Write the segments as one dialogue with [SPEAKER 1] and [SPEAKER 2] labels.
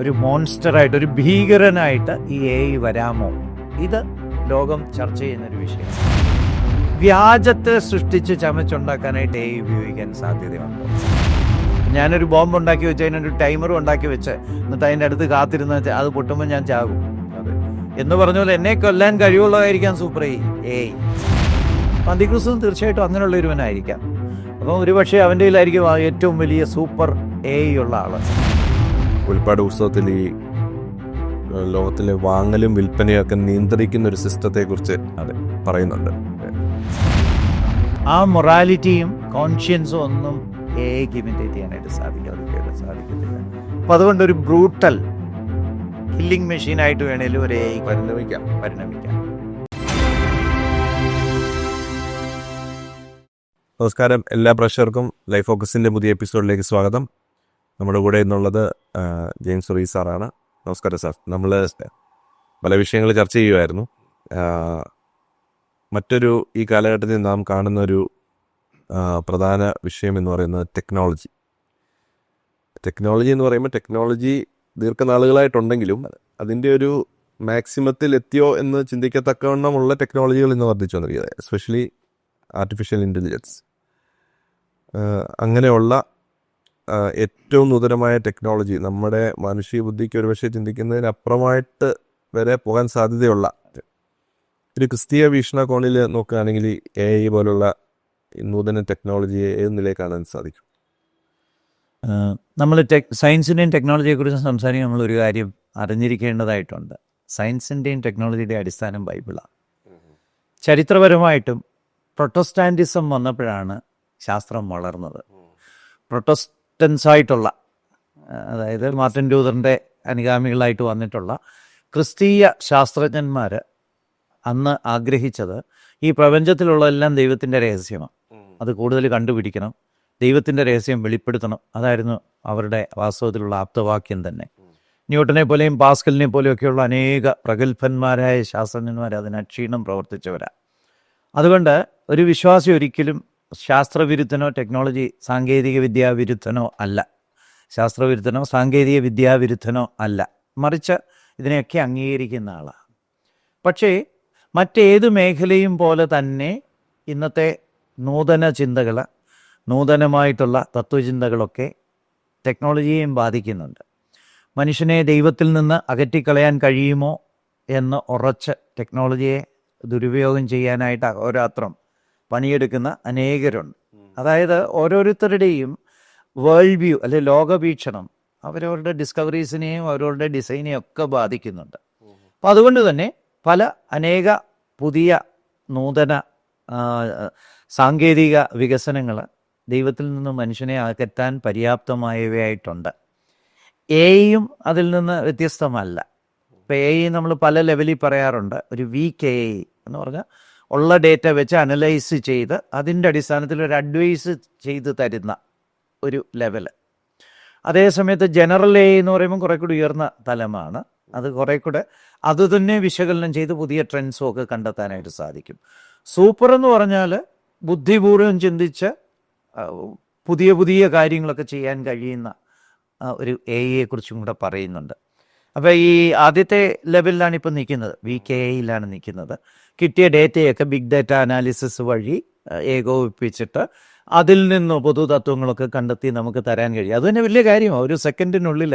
[SPEAKER 1] ഒരു മോൺസ്റ്ററായിട്ട്, ഒരു ഭീകരനായിട്ട് ഈ AI വരാമോ? ഇത് ലോകം ചർച്ച ചെയ്യുന്നൊരു വിഷയം. വ്യാജത്തെ സൃഷ്ടിച്ച് ചമച്ചുണ്ടാക്കാനായിട്ട് AI ഉപയോഗിക്കാൻ സാധ്യതയുണ്ട്. ഞാനൊരു ബോംബ് ഉണ്ടാക്കി വെച്ച് അതിനൊരു ടൈമറും ഉണ്ടാക്കി വെച്ച് എന്നിട്ട് അതിൻ്റെ അടുത്ത് കാത്തിരുന്ന് അത് പൊട്ടുമ്പോൾ ഞാൻ ചാകും എന്ന് പറഞ്ഞ പോലെ എന്നെ കൊല്ലാൻ കഴിവുള്ളതായിരിക്കാം സൂപ്പർ AI. അന്തിക്രിസ്തു തീർച്ചയായിട്ടും അങ്ങനെയുള്ള ഒരുവനായിരിക്കാം. അപ്പം ഒരുപക്ഷെ അവൻ്റെ കയ്യിലായിരിക്കും ഏറ്റവും വലിയ സൂപ്പർ AI ഉള്ള ആള്.
[SPEAKER 2] വെളിപ്പാട് പുസ്തകത്തിൽ ഈ ലോകത്തിലെ വാങ്ങലും വിൽപ്പനയൊക്കെ നിയന്ത്രിക്കുന്ന ഒരു സിസ്റ്റത്തെക്കുറിച്ച് പറയുന്നുണ്ട്.
[SPEAKER 1] ആ മൊറാലിറ്റിയും കോൺഷ്യൻസും ഒന്നും AIക്ക് ഇമിറ്റേറ്റ് ചെയ്യാനായിട്ട് സാധിക്കത്തില്ല. അപ്പം അതുകൊണ്ട് ഒരു ബ്രൂട്ടൽ കില്ലിംഗ് മെഷീനായിട്ട് വേണേലും ഒരു AI പരിണമിക്കാം.
[SPEAKER 2] നമസ്കാരം, എല്ലാ പ്രേക്ഷകർക്കും ലൈഫ് ഫോക്കസിൻ്റെ പുതിയ എപ്പിസോഡിലേക്ക് സ്വാഗതം. നമ്മുടെ കൂടെ എന്നുള്ളത് ജെയിംസ് റീ സാറാണ്. നമസ്കാരം സാർ. നമ്മൾ പല വിഷയങ്ങൾ ചർച്ച ചെയ്യുമായിരുന്നു. മറ്റൊരു ഈ കാലഘട്ടത്തിൽ നാം കാണുന്ന ഒരു പ്രധാന വിഷയം എന്ന് പറയുന്നത് ടെക്നോളജി എന്ന് പറയുമ്പോൾ ടെക്നോളജി ദീർഘനാളുകളായിട്ടുണ്ടെങ്കിലും അതിൻ്റെ ഒരു മാക്സിമത്തിൽ എത്തിയോ എന്ന് ചിന്തിക്കത്തക്കവണ്ണമുള്ള ടെക്നോളജികൾ ഇന്ന് വർദ്ധിച്ചു വന്നിരിക്കുന്നത്. എസ്പെഷ്യലി ആർട്ടിഫിഷ്യൽ ഇൻ്റലിജൻസ്, അങ്ങനെയുള്ള ഏറ്റവും നൂതനമായ ടെക്നോളജി നമ്മുടെ മാനുഷിക ബുദ്ധിക്ക് ഒരുപക്ഷെ ചിന്തിക്കുന്നതിനപ്പുറമായിട്ട് വരെ പോകാൻ സാധ്യതയുള്ള ഒരു ക്രിസ്തീയ വീക്ഷണകോണിൽ നോക്കുകയാണെങ്കിൽ AI പോലുള്ള നൂതന ടെക്നോളജിയെ ഏത് നിലയിൽ കാണാൻ സാധിക്കും?
[SPEAKER 1] നമ്മൾ സയൻസിൻ്റെയും ടെക്നോളജിയെക്കുറിച്ച് സംസാരിക്കാൻ നമ്മളൊരു കാര്യം അറിഞ്ഞിരിക്കേണ്ടതായിട്ടുണ്ട്. സയൻസിൻ്റെയും ടെക്നോളജിയുടെയും അടിസ്ഥാനം ബൈബിളാണ്. ചരിത്രപരമായിട്ടും പ്രൊട്ടസ്റ്റാൻറ്റിസം വന്നപ്പോഴാണ് ശാസ്ത്രം വളർന്നത്. പ്രൊട്ടസ്റ്റൻസായിട്ടുള്ള, അതായത് മാർട്ടിൻ ലൂതറിൻ്റെ അനുഗാമികളായിട്ട് വന്നിട്ടുള്ള ക്രിസ്തീയ ശാസ്ത്രജ്ഞന്മാർ അന്ന് ആഗ്രഹിച്ചത് ഈ പ്രപഞ്ചത്തിലുള്ളതെല്ലാം ദൈവത്തിൻ്റെ രഹസ്യമാണ്, അത് കൂടുതൽ കണ്ടുപിടിക്കണം, ദൈവത്തിൻ്റെ രഹസ്യം വെളിപ്പെടുത്തണം. അതായിരുന്നു അവരുടെ വാസ്തവത്തിലുള്ള ആപ്തവാക്യം തന്നെ. ന്യൂട്ടനെ പോലെയും പാസ്കലിനെ പോലെയൊക്കെയുള്ള അനേക പ്രഗത്ഭന്മാരായ ശാസ്ത്രജ്ഞന്മാർ അതിന് അക്ഷീണം പ്രവർത്തിച്ചവരാണ്. അതുകൊണ്ട് ഒരു വിശ്വാസി ഒരിക്കലും ശാസ്ത്രവിരുദ്ധനോ ടെക്നോളജി സാങ്കേതിക വിദ്യാവിരുദ്ധനോ അല്ല, ശാസ്ത്രവിരുദ്ധനോ സാങ്കേതിക വിദ്യാവിരുദ്ധനോ അല്ല, മറിച്ച് ഇതിനെയൊക്കെ അംഗീകരിക്കുന്ന ആളാണ്. പക്ഷേ മറ്റേത് മേഖലയും പോലെ തന്നെ ഇന്നത്തെ നൂതന ചിന്തകൾ, നൂതനമായിട്ടുള്ള തത്വചിന്തകളൊക്കെ ടെക്നോളജിയെയും ബാധിക്കുന്നുണ്ട്. മനുഷ്യനെ ദൈവത്തിൽ നിന്ന് അകറ്റിക്കളയാൻ കഴിയുമോ എന്ന് ഉറച്ച് ടെക്നോളജിയെ ദുരുപയോഗം ചെയ്യാനായിട്ട് അഹോരാത്രം പണിയെടുക്കുന്ന അനേകരുണ്ട്. അതായത് ഓരോരുത്തരുടെയും വേൾഡ് വ്യൂ അല്ലെ ലോകവീക്ഷണം അവരവരുടെ ഡിസ്കവറീസിനെയും അവരവരുടെ ഡിസൈനെയും ഒക്കെ ബാധിക്കുന്നുണ്ട്. അപ്പം അതുകൊണ്ട് തന്നെ അനേക പുതിയ നൂതന സാങ്കേതിക വികസനങ്ങൾ ദൈവത്തിൽ നിന്ന് മനുഷ്യനെ അകറ്റാൻ പര്യാപ്തമായവയായിട്ടുണ്ട്. AIയും അതിൽ നിന്ന് വ്യത്യസ്തമല്ല. ഇപ്പോൾ AI നമ്മൾ പല ലെവലിൽ പറയാറുണ്ട്. ഒരു വീക്ക് AI എന്ന് പറഞ്ഞാൽ ഉള്ള ഡേറ്റ വെച്ച് അനലൈസ് ചെയ്ത് അതിൻ്റെ അടിസ്ഥാനത്തിൽ ഒരു അഡ്വൈസ് ചെയ്ത് തരുന്ന ഒരു ലെവല്. അതേസമയത്ത് ജനറൽ AI എന്ന് പറയുമ്പോൾ കുറേ കൂടി ഉയർന്ന തലമാണ്. അത് കുറേ കൂടെ അത് തന്നെ വിശകലനം ചെയ്ത് പുതിയ ട്രെൻഡ്സും ഒക്കെ കണ്ടെത്താനായിട്ട് സാധിക്കും. സൂപ്പർ എന്ന് പറഞ്ഞാൽ ബുദ്ധിപൂർവ്വം ചിന്തിച്ച് പുതിയ പുതിയ കാര്യങ്ങളൊക്കെ ചെയ്യാൻ കഴിയുന്ന ഒരു AI-യെക്കുറിച്ചും കൂടെ പറയുന്നുണ്ട്. അപ്പോൾ ഈ ആദ്യത്തെ ലെവലിലാണ് ഇപ്പോൾ നിൽക്കുന്നത്, വീക്ക് AIയിലാണ് നിൽക്കുന്നത്. കിട്ടിയ ഡേറ്റയൊക്കെ ബിഗ് ഡാറ്റ അനാലിസിസ് വഴി ഏകോപിപ്പിച്ചിട്ട് അതിൽ നിന്ന് പൊതുതത്വങ്ങളൊക്കെ കണ്ടെത്തി നമുക്ക് തരാൻ കഴിയും. അത് തന്നെ വലിയ കാര്യമാണ്. ഒരു സെക്കൻഡിനുള്ളിൽ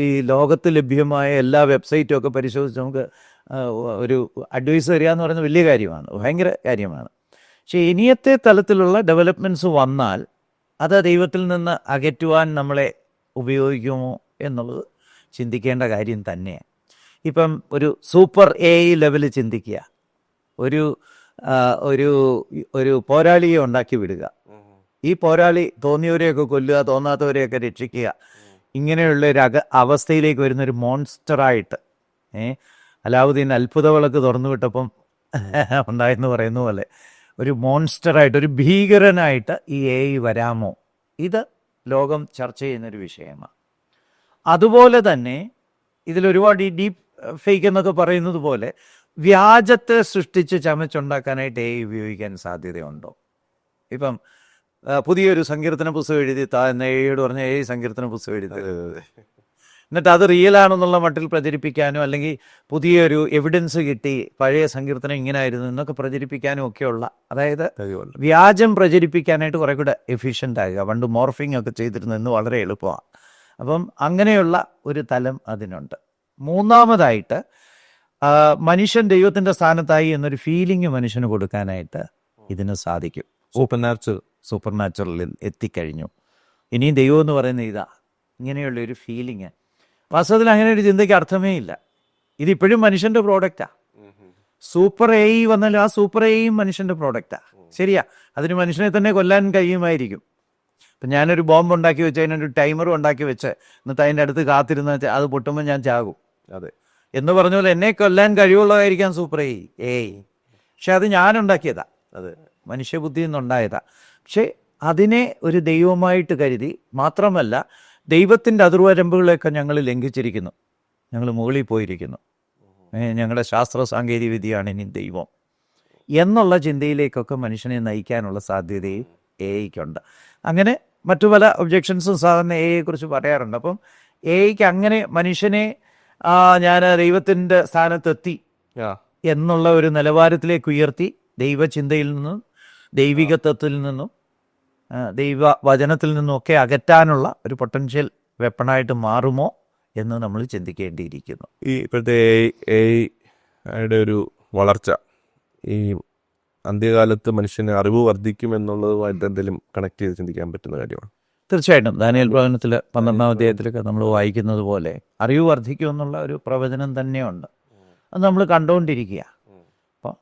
[SPEAKER 1] ഈ ലോകത്ത് ലഭ്യമായ എല്ലാ വെബ്സൈറ്റും ഒക്കെ പരിശോധിച്ച് നമുക്ക് ഒരു അഡ്വൈസ് തരിക എന്ന് പറയുന്നത് വലിയ കാര്യമാണ്, ഭയങ്കര കാര്യമാണ്. പക്ഷേ ഇനിയത്തെ തലത്തിലുള്ള ഡെവലപ്മെൻറ്റ്സ് വന്നാൽ അത് ദൈവത്തിൽ നിന്ന് അകറ്റുവാൻ നമ്മളെ ഉപയോഗിക്കുമോ എന്നുള്ളത് ചിന്തിക്കേണ്ട കാര്യം തന്നെയാണ്. ഇപ്പം ഒരു സൂപ്പർ AI ലെവൽ ചിന്തിക്കുക, ഒരു ഒരു ഒരു പോരാളിയെ ഉണ്ടാക്കി വിടുക, ഈ പോരാളി തോന്നിയവരെയൊക്കെ കൊല്ലുക, തോന്നാത്തവരെയൊക്കെ രക്ഷിക്കുക, ഇങ്ങനെയുള്ള ഒരു അവസ്ഥയിലേക്ക് വരുന്നൊരു മോൺസ്റ്ററായിട്ട് അലാവുദ്ദീൻ അത്ഭുത വിളക്ക് തുറന്നു വിട്ടപ്പം ഉണ്ടായെന്ന് പറയുന്ന പോലെ ഒരു മോൺസ്റ്ററായിട്ട്, ഒരു ഭീകരനായിട്ട് ഈ AI വരാമോ? ഇത് ലോകം ചർച്ച ചെയ്യുന്നൊരു വിഷയമാണ്. അതുപോലെ തന്നെ ഇതിലൊരുപാട് ഈ ഡീപ്പ് ഫേക്ക് എന്നൊക്കെ പറയുന്നത് പോലെ വ്യാജത്തെ സൃഷ്ടിച്ച് ചമച്ചുണ്ടാക്കാനായിട്ട് AI ഉപയോഗിക്കാൻ സാധ്യതയുണ്ടോ? ഇപ്പം പുതിയൊരു സങ്കീർത്തന പുസ്തകം എഴുതി താ എന്ന AI-യോട് പറഞ്ഞ AI സങ്കീർത്തന പുസ്തകം എഴുതി എന്നിട്ട് അത് റിയൽ ആണെന്നുള്ള മട്ടിൽ പ്രചരിപ്പിക്കാനോ അല്ലെങ്കിൽ പുതിയൊരു എവിഡൻസ് കിട്ടി പഴയ സങ്കീർത്തനം ഇങ്ങനെ ആയിരുന്നു എന്നൊക്കെ പ്രചരിപ്പിക്കാനും ഒക്കെയുള്ള, അതായത്
[SPEAKER 2] കഴിവുണ്ട്.
[SPEAKER 1] വ്യാജം പ്രചരിപ്പിക്കാനായിട്ട് കുറെ കൂടെ എഫിഷ്യൻ്റ് ആകുക. പണ്ട് മോർഫിംഗ് ഒക്കെ ചെയ്തിരുന്നു, ഇന്ന് വളരെ എളുപ്പമാണ്. അപ്പം അങ്ങനെയുള്ള ഒരു തലം അതിനുണ്ട്. മൂന്നാമതായിട്ട് മനുഷ്യൻ ദൈവത്തിൻ്റെ സ്ഥാനത്തായി എന്നൊരു ഫീലിംഗ് മനുഷ്യന് കൊടുക്കാനായിട്ട് ഇതിന് സാധിക്കും. സൂപ്പർ നാച്ചുറലിൽ എത്തിക്കഴിഞ്ഞു. ഇനിയും ദൈവം എന്ന് പറയുന്നത് ഇതാ, ഇങ്ങനെയുള്ളൊരു ഫീലിംഗ്. വാസ്തവത്തിൽ അങ്ങനെ ഒരു ചിന്തയ്ക്ക് അർത്ഥമേ ഇല്ല. ഇതിപ്പോഴും മനുഷ്യൻ്റെ പ്രോഡക്റ്റാണ്. സൂപ്പർ എ വന്നാലും ആ സൂപ്പർ എയും മനുഷ്യൻ്റെ പ്രോഡക്റ്റാണ്. ശരിയാ, അതിന് മനുഷ്യനെ തന്നെ കൊല്ലാൻ കഴിയുമായിരിക്കും. ഇപ്പം ഞാനൊരു ബോംബ് ഉണ്ടാക്കി വെച്ച് അതിനൊരു ടൈമറും ഉണ്ടാക്കി വെച്ച് എന്നിട്ട് അതിൻ്റെ അടുത്ത് കാത്തിരുന്ന് അത് പൊട്ടുമ്പോൾ ഞാൻ ചാകും.
[SPEAKER 2] അതെ,
[SPEAKER 1] എന്ന് പറഞ്ഞ പോലെ എന്നെ കൊല്ലാൻ കഴിവുള്ളതായിരിക്കാം സൂപ്പർ എ. പക്ഷെ അത് ഞാനുണ്ടാക്കിയതാ, അത് മനുഷ്യബുദ്ധിയിൽ നിന്നുണ്ടായതാ. പക്ഷെ അതിനെ ഒരു ദൈവമായിട്ട് കരുതി, മാത്രമല്ല ദൈവത്തിൻ്റെ അതിർവരമ്പുകളെയൊക്കെ ഞങ്ങൾ ലംഘിച്ചിരിക്കുന്നു. ഞങ്ങൾ മുകളിൽ പോയിരിക്കുന്നു. ഞങ്ങളുടെ ശാസ്ത്ര സാങ്കേതിക വിദ്യയാണ് ഇനി ദൈവം എന്നുള്ള ചിന്തയിലേക്കൊക്കെ മനുഷ്യനെ നയിക്കാനുള്ള സാധ്യതയും എഐക്കുണ്ട്. അങ്ങനെ മറ്റു പല ഒബ്ജെക്ഷൻസും സാധാരണ എഐയെക്കുറിച്ച് പറയാറുണ്ട്. അപ്പം എഐക്ക് അങ്ങനെ മനുഷ്യനെ ഞാൻ ദൈവത്തിൻ്റെ സ്ഥാനത്തെത്തി എന്നുള്ള ഒരു നിലവാരത്തിലേക്ക് ഉയർത്തി ദൈവചിന്തയിൽ നിന്നും ദൈവികത്വത്തിൽ നിന്നും ദൈവവചനത്തിൽ നിന്നുമൊക്കെ അകറ്റാനുള്ള ഒരു പൊട്ടൻഷ്യൽ വെപ്പണായിട്ട് മാറുമോ എന്ന് നമ്മൾ ചിന്തിക്കേണ്ടിയിരിക്കുന്നു.
[SPEAKER 2] ഈ ഇപ്പോഴത്തെ എഐയുടെ ഒരു വളർച്ച ഈ അന്ത്യകാലത്ത് മനുഷ്യന് അറിവ് വർദ്ധിക്കും എന്നുള്ളതുമായിട്ട് എന്തെങ്കിലും കണക്ട് ചെയ്ത് ചിന്തിക്കാൻ പറ്റുന്ന കാര്യമാണ്?
[SPEAKER 1] തീർച്ചയായിട്ടും. ദാനിയേൽ പ്രവചനത്തിൽ 12-ാം അധ്യായത്തിലൊക്കെ നമ്മൾ വായിക്കുന്നത് പോലെ അറിവ് വർദ്ധിക്കും എന്നുള്ള ഒരു പ്രവചനം തന്നെയുണ്ട്. അത് നമ്മൾ കണ്ടുകൊണ്ടിരിക്കുക. അപ്പം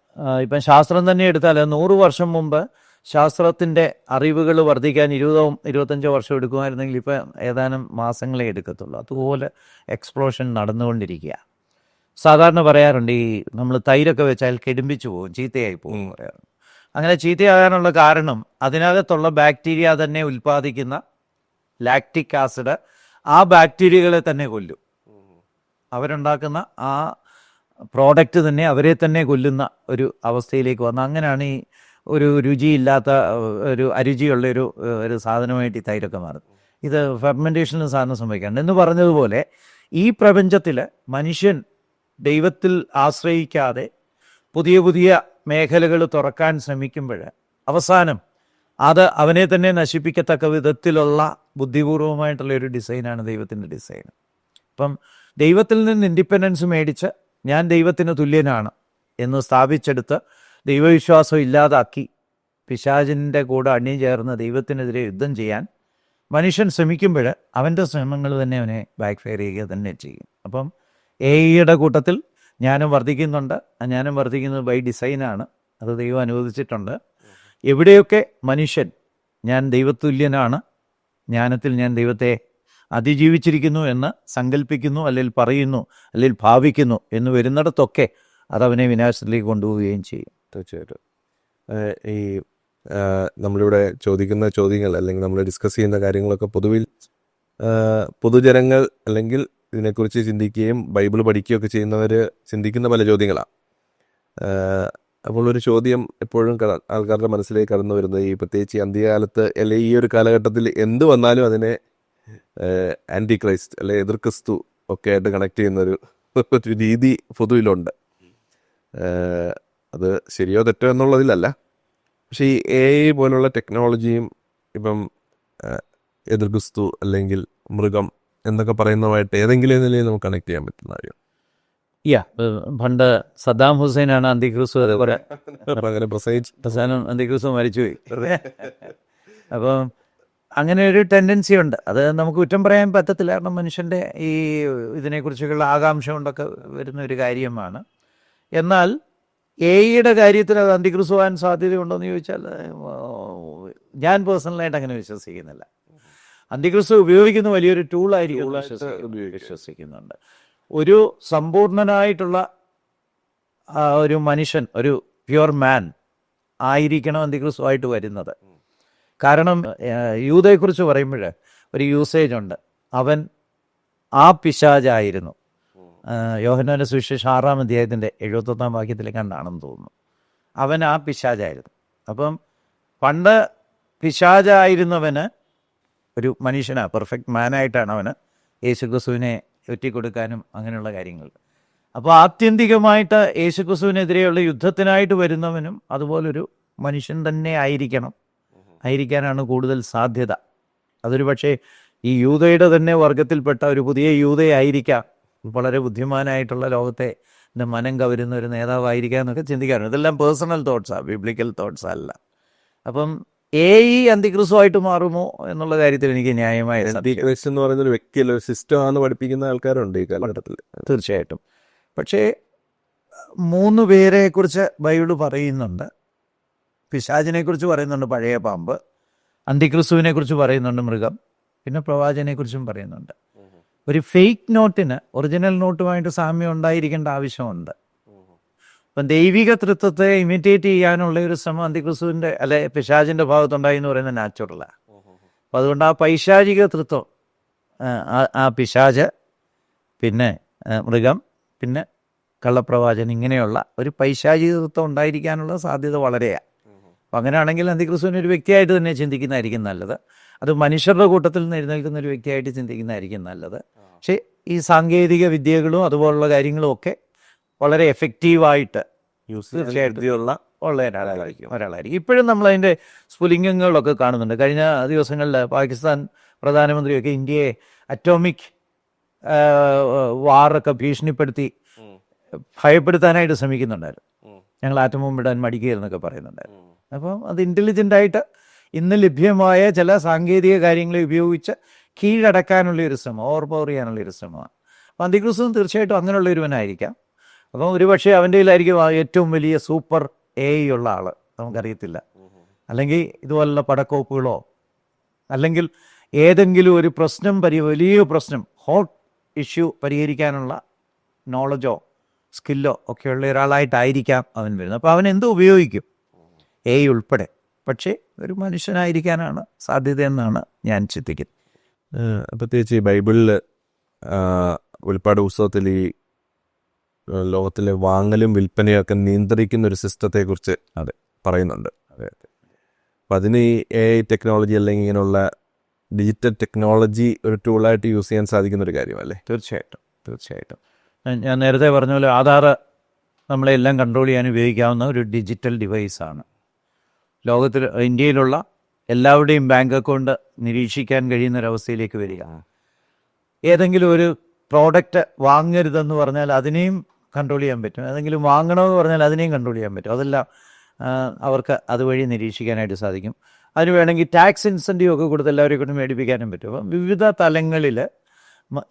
[SPEAKER 1] ഇപ്പം ശാസ്ത്രം തന്നെ എടുത്താൽ 100 വർഷം മുമ്പ് ശാസ്ത്രത്തിൻ്റെ അറിവുകൾ വർദ്ധിക്കാൻ 20-25 വർഷം എടുക്കുമായിരുന്നെങ്കിൽ ഇപ്പം ഏതാനും മാസങ്ങളെ എടുക്കത്തുള്ളൂ. അതുപോലെ എക്സ്പ്ലോഷൻ നടന്നുകൊണ്ടിരിക്കുക. സാധാരണ പറയാറുണ്ട്, ഈ നമ്മൾ തൈരൊക്കെ വെച്ചാൽ കെടുമ്പിച്ചു പോകും, ചീത്തയായി പോകും പറയാറുണ്ട്. അങ്ങനെ ചീത്തയാകാനുള്ള കാരണം അതിനകത്തുള്ള ബാക്ടീരിയ തന്നെ ഉൽപ്പാദിക്കുന്ന ലാക്റ്റിക് ആസിഡ് ആ ബാക്ടീരിയകളെ തന്നെ കൊല്ലും. അവരുണ്ടാക്കുന്ന ആ പ്രോഡക്റ്റ് തന്നെ അവരെ തന്നെ കൊല്ലുന്ന ഒരു അവസ്ഥയിലേക്ക് വന്നു. അങ്ങനെയാണ് ഈ ഒരു രുചിയില്ലാത്ത ഒരു അരുചിയുള്ളൊരു സാധനമായിട്ട് ഈ തൈരൊക്കെ മാറും. ഇത് ഫെർമെൻറ്റേഷനിൽ സാധനം സംഭവിക്കാറുണ്ട്. എന്ന് പറഞ്ഞതുപോലെ ഈ പ്രപഞ്ചത്തിൽ മനുഷ്യൻ ദൈവത്തിൽ ആശ്രയിക്കാതെ പുതിയ പുതിയ മേഖലകൾ തുറക്കാൻ ശ്രമിക്കുമ്പോൾ അവസാനം അത് അവനെ തന്നെ നശിപ്പിക്കത്തക്ക വിധത്തിലുള്ള ബുദ്ധിപൂർവമായിട്ടുള്ള ഒരു ഡിസൈനാണ് ദൈവത്തിൻ്റെ ഡിസൈൻ. അപ്പം ദൈവത്തിൽ നിന്ന് ഇൻഡിപെൻഡൻസ് മേടിച്ച് ഞാൻ ദൈവത്തിന് തുല്യനാണ് എന്ന് സ്ഥാപിച്ചെടുത്ത് ദൈവവിശ്വാസം ഇല്ലാതാക്കി പിശാചിൻ്റെ കൂടെ അണിചേർന്ന് ദൈവത്തിനെതിരെ യുദ്ധം ചെയ്യാൻ മനുഷ്യൻ ശ്രമിക്കുമ്പോൾ അവൻ്റെ ശ്രമങ്ങൾ തന്നെ അവനെ ബാക്ക് ഫയർ ചെയ്യുക തന്നെ ചെയ്യും. അപ്പം എഐയുടെ കൂട്ടത്തിൽ ജ്ഞാനം വർദ്ധിക്കുന്നുണ്ട്. ആ ജ്ഞാനം വർദ്ധിക്കുന്നത് ബൈ ഡിസൈനാണ്. അത് ദൈവം അനുവദിച്ചിട്ടുണ്ട്. എവിടെയൊക്കെ മനുഷ്യൻ ഞാൻ ദൈവതുല്യനാണ്, ജ്ഞാനത്തിൽ ഞാൻ ദൈവത്തെ അതിജീവിച്ചിരിക്കുന്നു എന്ന് സങ്കല്പിക്കുന്നു, അല്ലെങ്കിൽ പറയുന്നു, അല്ലെങ്കിൽ ഭാവിക്കുന്നു എന്ന് വരുന്നിടത്തൊക്കെ അതവനെ വിനാശത്തിലേക്ക് കൊണ്ടുപോവുകയും ചെയ്യും.
[SPEAKER 2] തീർച്ചയായിട്ടും. ഈ നമ്മളിവിടെ ചോദിക്കുന്ന ചോദ്യങ്ങൾ അല്ലെങ്കിൽ നമ്മൾ ഡിസ്കസ് ചെയ്യുന്ന കാര്യങ്ങളൊക്കെ പൊതുവിൽ പൊതുജനങ്ങൾ അല്ലെങ്കിൽ ഇതിനെക്കുറിച്ച് ചിന്തിക്കുകയും ബൈബിൾ പഠിക്കുകയൊക്കെ ചെയ്യുന്നവർ ചിന്തിക്കുന്ന പല ചോദ്യങ്ങളാണ്. അപ്പോൾ ഒരു ചോദ്യം എപ്പോഴും ആൾക്കാരുടെ മനസ്സിലേക്ക് കടന്നു വരുന്നത്, ഈ പ്രത്യേകിച്ച് ഈ അന്ത്യകാലത്ത് അല്ലെങ്കിൽ ഈ ഒരു കാലഘട്ടത്തിൽ എന്ത് വന്നാലും അതിനെ ആൻറ്റി ക്രൈസ്റ്റ് അല്ലെ എതിർ ക്രിസ്തു ഒക്കെ ആയിട്ട് കണക്ട് ചെയ്യുന്നൊരു രീതി പൊതുവിലുണ്ട്. അത് ശരിയോ തെറ്റോ എന്നുള്ളതിലല്ല. പക്ഷേ ഈ AI പോലുള്ള ടെക്നോളജിയും ഇപ്പം എതിർ ക്രിസ്തു അല്ലെങ്കിൽ മൃഗം എന്നൊക്കെ പറയുന്നതുമായിട്ട് ഏതെങ്കിലും നിലയിൽ നമുക്ക് കണക്ട് ചെയ്യാൻ പറ്റുന്ന കാര്യം?
[SPEAKER 1] പണ്ട് സദ്ദാം ഹുസൈനാണ് അന്തിക്രിസ്തു.
[SPEAKER 2] അങ്ങനെ
[SPEAKER 1] അവസാനം അന്തിക്രിസ്തു മരിച്ചുപോയി. അപ്പം അങ്ങനെ ഒരു ടെൻഡൻസി ഉണ്ട്. അത് നമുക്ക് കുറ്റം പറയാൻ പറ്റത്തില്ല. കാരണം മനുഷ്യൻ്റെ ഈ ഇതിനെക്കുറിച്ചുള്ള ആകാംക്ഷ കൊണ്ടൊക്കെ വരുന്ന ഒരു കാര്യമാണ്. എന്നാൽ എഐയുടെ കാര്യത്തിൽ അത് അന്തിക്രിസ്തു ആകാൻ സാധ്യതയുണ്ടോ എന്ന് ചോദിച്ചാൽ ഞാൻ പേഴ്സണലായിട്ട് അങ്ങനെ വിശ്വസിക്കുന്നില്ല. അന്തിക്രിസ്തു ഉപയോഗിക്കുന്ന വലിയൊരു ടൂളായിരിക്കും വിശ്വസിക്കുന്നുണ്ട്. ഒരു സമ്പൂർണനായിട്ടുള്ള ഒരു മനുഷ്യൻ, ഒരു പ്യുവർ മാൻ ആയിരിക്കണം അന്തിക്രിസ്തു ആയിട്ട് വരുന്നത്. കാരണം യൂദയെക്കുറിച്ച് പറയുമ്പോൾ ഒരു യൂസേജ് ഉണ്ട്. അവൻ ആ പിശാചായിരുന്നു. യോഹന്നാന്റെ സുവിശേഷം 6-ാം അധ്യായത്തിൻ്റെ 71-ാം വാക്യത്തിൽ കണ്ടാണെന്ന് തോന്നുന്നു. അവൻ ആ പിശാചായിരുന്നു. അപ്പം പണ്ട് പിശാചായിരുന്നവന് ഒരു മനുഷ്യനാണ്, പെർഫെക്റ്റ് മാനായിട്ടാണ് അവന് യേശുക്രിസ്തുവിനെ ഒറ്റിക്കൊടുക്കാനും അങ്ങനെയുള്ള കാര്യങ്ങൾ. അപ്പോൾ ആത്യന്തികമായിട്ട് യേശുക്രിസ്തുവിനെതിരെയുള്ള യുദ്ധത്തിനായിട്ട് വരുന്നവനും അതുപോലൊരു മനുഷ്യൻ തന്നെ ആയിരിക്കാനാണ് കൂടുതൽ സാധ്യത. അതൊരു പക്ഷേ ഈ യൂദയുടെ തന്നെ വർഗത്തിൽപ്പെട്ട ഒരു പുതിയ യൂദയായിരിക്കാം, വളരെ ബുദ്ധിമാനായിട്ടുള്ള ലോകത്തെ മനം കവരുന്ന ഒരു നേതാവായിരിക്കാം എന്നൊക്കെ ചിന്തിക്കാറുണ്ട്. ഇതെല്ലാം പേഴ്സണൽ തോട്ട്സാണ്, ബിബ്ലിക്കൽ തോട്ട്സ് അല്ല. അപ്പം അന്തിക്രിസ്തുവായിട്ട് മാറുമോ എന്നുള്ള കാര്യത്തിൽ എനിക്ക് ന്യായമായ
[SPEAKER 2] ക്രിസ്തു എന്ന് പറയുന്ന ഒരു വ്യക്തിയല്ല, ഒരു സിസ്റ്റം ആണെന്ന് പഠിപ്പിക്കുന്ന ആൾക്കാരുണ്ട് ഈ കാലഘട്ടത്തിൽ.
[SPEAKER 1] തീർച്ചയായിട്ടും. പക്ഷേ 3 പേരെക്കുറിച്ച് ബൈബിൾ പറയുന്നുണ്ട്. പിശാചിനെക്കുറിച്ച് പറയുന്നുണ്ട്, പഴയ പാമ്പ്. അന്തിക്രിസ്തുവിനെക്കുറിച്ച് പറയുന്നുണ്ട്, മൃഗം. പിന്നെ പ്രവാചകനെക്കുറിച്ചും പറയുന്നുണ്ട്. ഒരു ഫേക്ക് നോട്ടിന് ഒറിജിനൽ നോട്ടുമായിട്ട് സാമ്യം ഉണ്ടായിരിക്കേണ്ട ആവശ്യമുണ്ട്. അപ്പം ദൈവിക തൃത്വത്തെ ഇമിറ്റേറ്റ് ചെയ്യാനുള്ള ഒരു ശ്രമം അന്തിക്രിസ്തുവിൻ്റെ അല്ലെ പിശാചിൻ്റെ ഭാഗത്തുണ്ടായി എന്ന് പറയുന്നത് നാച്ചുറലാണ്. അപ്പം അതുകൊണ്ട് ആ പൈശാചിക തൃത്വം, ആ പിശാച്, പിന്നെ മൃഗം, പിന്നെ കള്ളപ്രവാചകൻ, ഇങ്ങനെയുള്ള ഒരു പൈശാചിക തൃത്വം ഉണ്ടായിരിക്കാനുള്ള സാധ്യത വളരെയാണ്. അപ്പം അങ്ങനെയാണെങ്കിൽ അന്തിക്രിസ്തുവിനെ ഒരു വ്യക്തിയായിട്ട് തന്നെ ചിന്തിക്കുന്നതായിരിക്കും നല്ലത്. അത് മനുഷ്യരുടെ കൂട്ടത്തിൽ നിന്ന് എഴുന്നേൽക്കുന്ന ഒരു വ്യക്തിയായിട്ട് ചിന്തിക്കുന്നതായിരിക്കും നല്ലത്. പക്ഷേ ഈ സാങ്കേതിക വിദ്യകളും അതുപോലുള്ള കാര്യങ്ങളും ഒക്കെ വളരെ എഫക്റ്റീവായിട്ട് തീർച്ചയായിട്ടും ഉള്ള ഒരാളായിരിക്കും. ഇപ്പോഴും നമ്മളതിൻ്റെ സ്ഫുലിംഗങ്ങളൊക്കെ കാണുന്നുണ്ട്. കഴിഞ്ഞ ദിവസങ്ങളിൽ പാകിസ്ഥാൻ പ്രധാനമന്ത്രിയൊക്കെ ഇന്ത്യയെ അറ്റോമിക് വാറൊക്കെ ഭീഷണിപ്പെടുത്തി ഭയപ്പെടുത്താനായിട്ട് ശ്രമിക്കുന്നുണ്ടായിരുന്നു. ഞങ്ങൾ ആറ്റം ബോംബ് ഇടാൻ മടിക്കുകയെന്നൊക്കെ പറയുന്നുണ്ടായിരുന്നു. അപ്പം അത് ഇൻ്റലിജൻ്റായിട്ട് ഇന്ന് ലഭ്യമായ ചില സാങ്കേതിക കാര്യങ്ങളെ ഉപയോഗിച്ച് കീഴടക്കാനുള്ളൊരു ശ്രമം, ഓവർ പവർ ചെയ്യാനുള്ളൊരു ശ്രമമാണ്. അപ്പം അന്തിക്രിസ്തുവും തീർച്ചയായിട്ടും അങ്ങനെയുള്ള ഒരുവനായിരിക്കാം. അപ്പം ഒരുപക്ഷെ അവൻ്റെ കയ്യിലായിരിക്കും ഏറ്റവും വലിയ സൂപ്പർ ഉള്ള ആൾ, നമുക്കറിയത്തില്ല. അല്ലെങ്കിൽ ഇതുപോലുള്ള പടക്കോപ്പുകളോ അല്ലെങ്കിൽ ഏതെങ്കിലും ഒരു പ്രശ്നം വലിയ പ്രശ്നം, ഹോട്ട് ഇഷ്യൂ പരിഹരിക്കാനുള്ള നോളജോ സ്കില്ലോ ഒക്കെയുള്ള ഒരാളായിട്ടായിരിക്കാം അവൻ വരുന്നത്. അപ്പോൾ അവൻ എന്ത് ഉപയോഗിക്കും, ഉൾപ്പെടെ. പക്ഷേ ഒരു മനുഷ്യനായിരിക്കാനാണ് സാധ്യതയെന്നാണ് ഞാൻ ചിന്തിക്കുന്നത്.
[SPEAKER 2] പ്രത്യേകിച്ച് ഈ ബൈബിളിൽ വെളിപ്പാട് പുസ്തകത്തിൽ ഈ ലോകത്തിലെ വാങ്ങലും വിൽപ്പനയും ഒക്കെ നിയന്ത്രിക്കുന്ന ഒരു സിസ്റ്റത്തെക്കുറിച്ച് പറയുന്നുണ്ട്. അപ്പം അതിന് ഈ AI ടെക്നോളജി അല്ലെങ്കിൽ ഇങ്ങനെയുള്ള ഡിജിറ്റൽ ടെക്നോളജി ഒരു ടൂളായിട്ട് യൂസ് ചെയ്യാൻ സാധിക്കുന്ന ഒരു കാര്യമല്ലേ?
[SPEAKER 1] തീർച്ചയായിട്ടും. ഞാൻ നേരത്തെ പറഞ്ഞ പോലെ ആധാർ നമ്മളെല്ലാം കൺട്രോൾ ചെയ്യാൻ ഉപയോഗിക്കാവുന്ന ഒരു ഡിജിറ്റൽ ഡിവൈസാണ്. ലോകത്തിൽ ഇന്ത്യയിലുള്ള എല്ലാവരുടെയും ബാങ്ക് അക്കൗണ്ട് നിരീക്ഷിക്കാൻ കഴിയുന്നൊരവസ്ഥയിലേക്ക് വരിക. ഏതെങ്കിലും ഒരു പ്രോഡക്റ്റ് വാങ്ങരുതെന്ന് പറഞ്ഞാൽ അതിനെയും കൺട്രോൾ ചെയ്യാൻ പറ്റും, ഏതെങ്കിലും വാങ്ങണമെന്ന് പറഞ്ഞാൽ അതിനെയും കൺട്രോൾ ചെയ്യാൻ പറ്റും. അതെല്ലാം അവർക്ക് അതുവഴി നിരീക്ഷിക്കാനായിട്ട് സാധിക്കും. അതിന് വേണമെങ്കിൽ ടാക്സ് ഇൻസെൻറ്റീവ് ഒക്കെ കൊടുത്ത് എല്ലാവരെയും കൊണ്ട് മേടിപ്പിക്കാനും പറ്റും. അപ്പം വിവിധ തലങ്ങളിൽ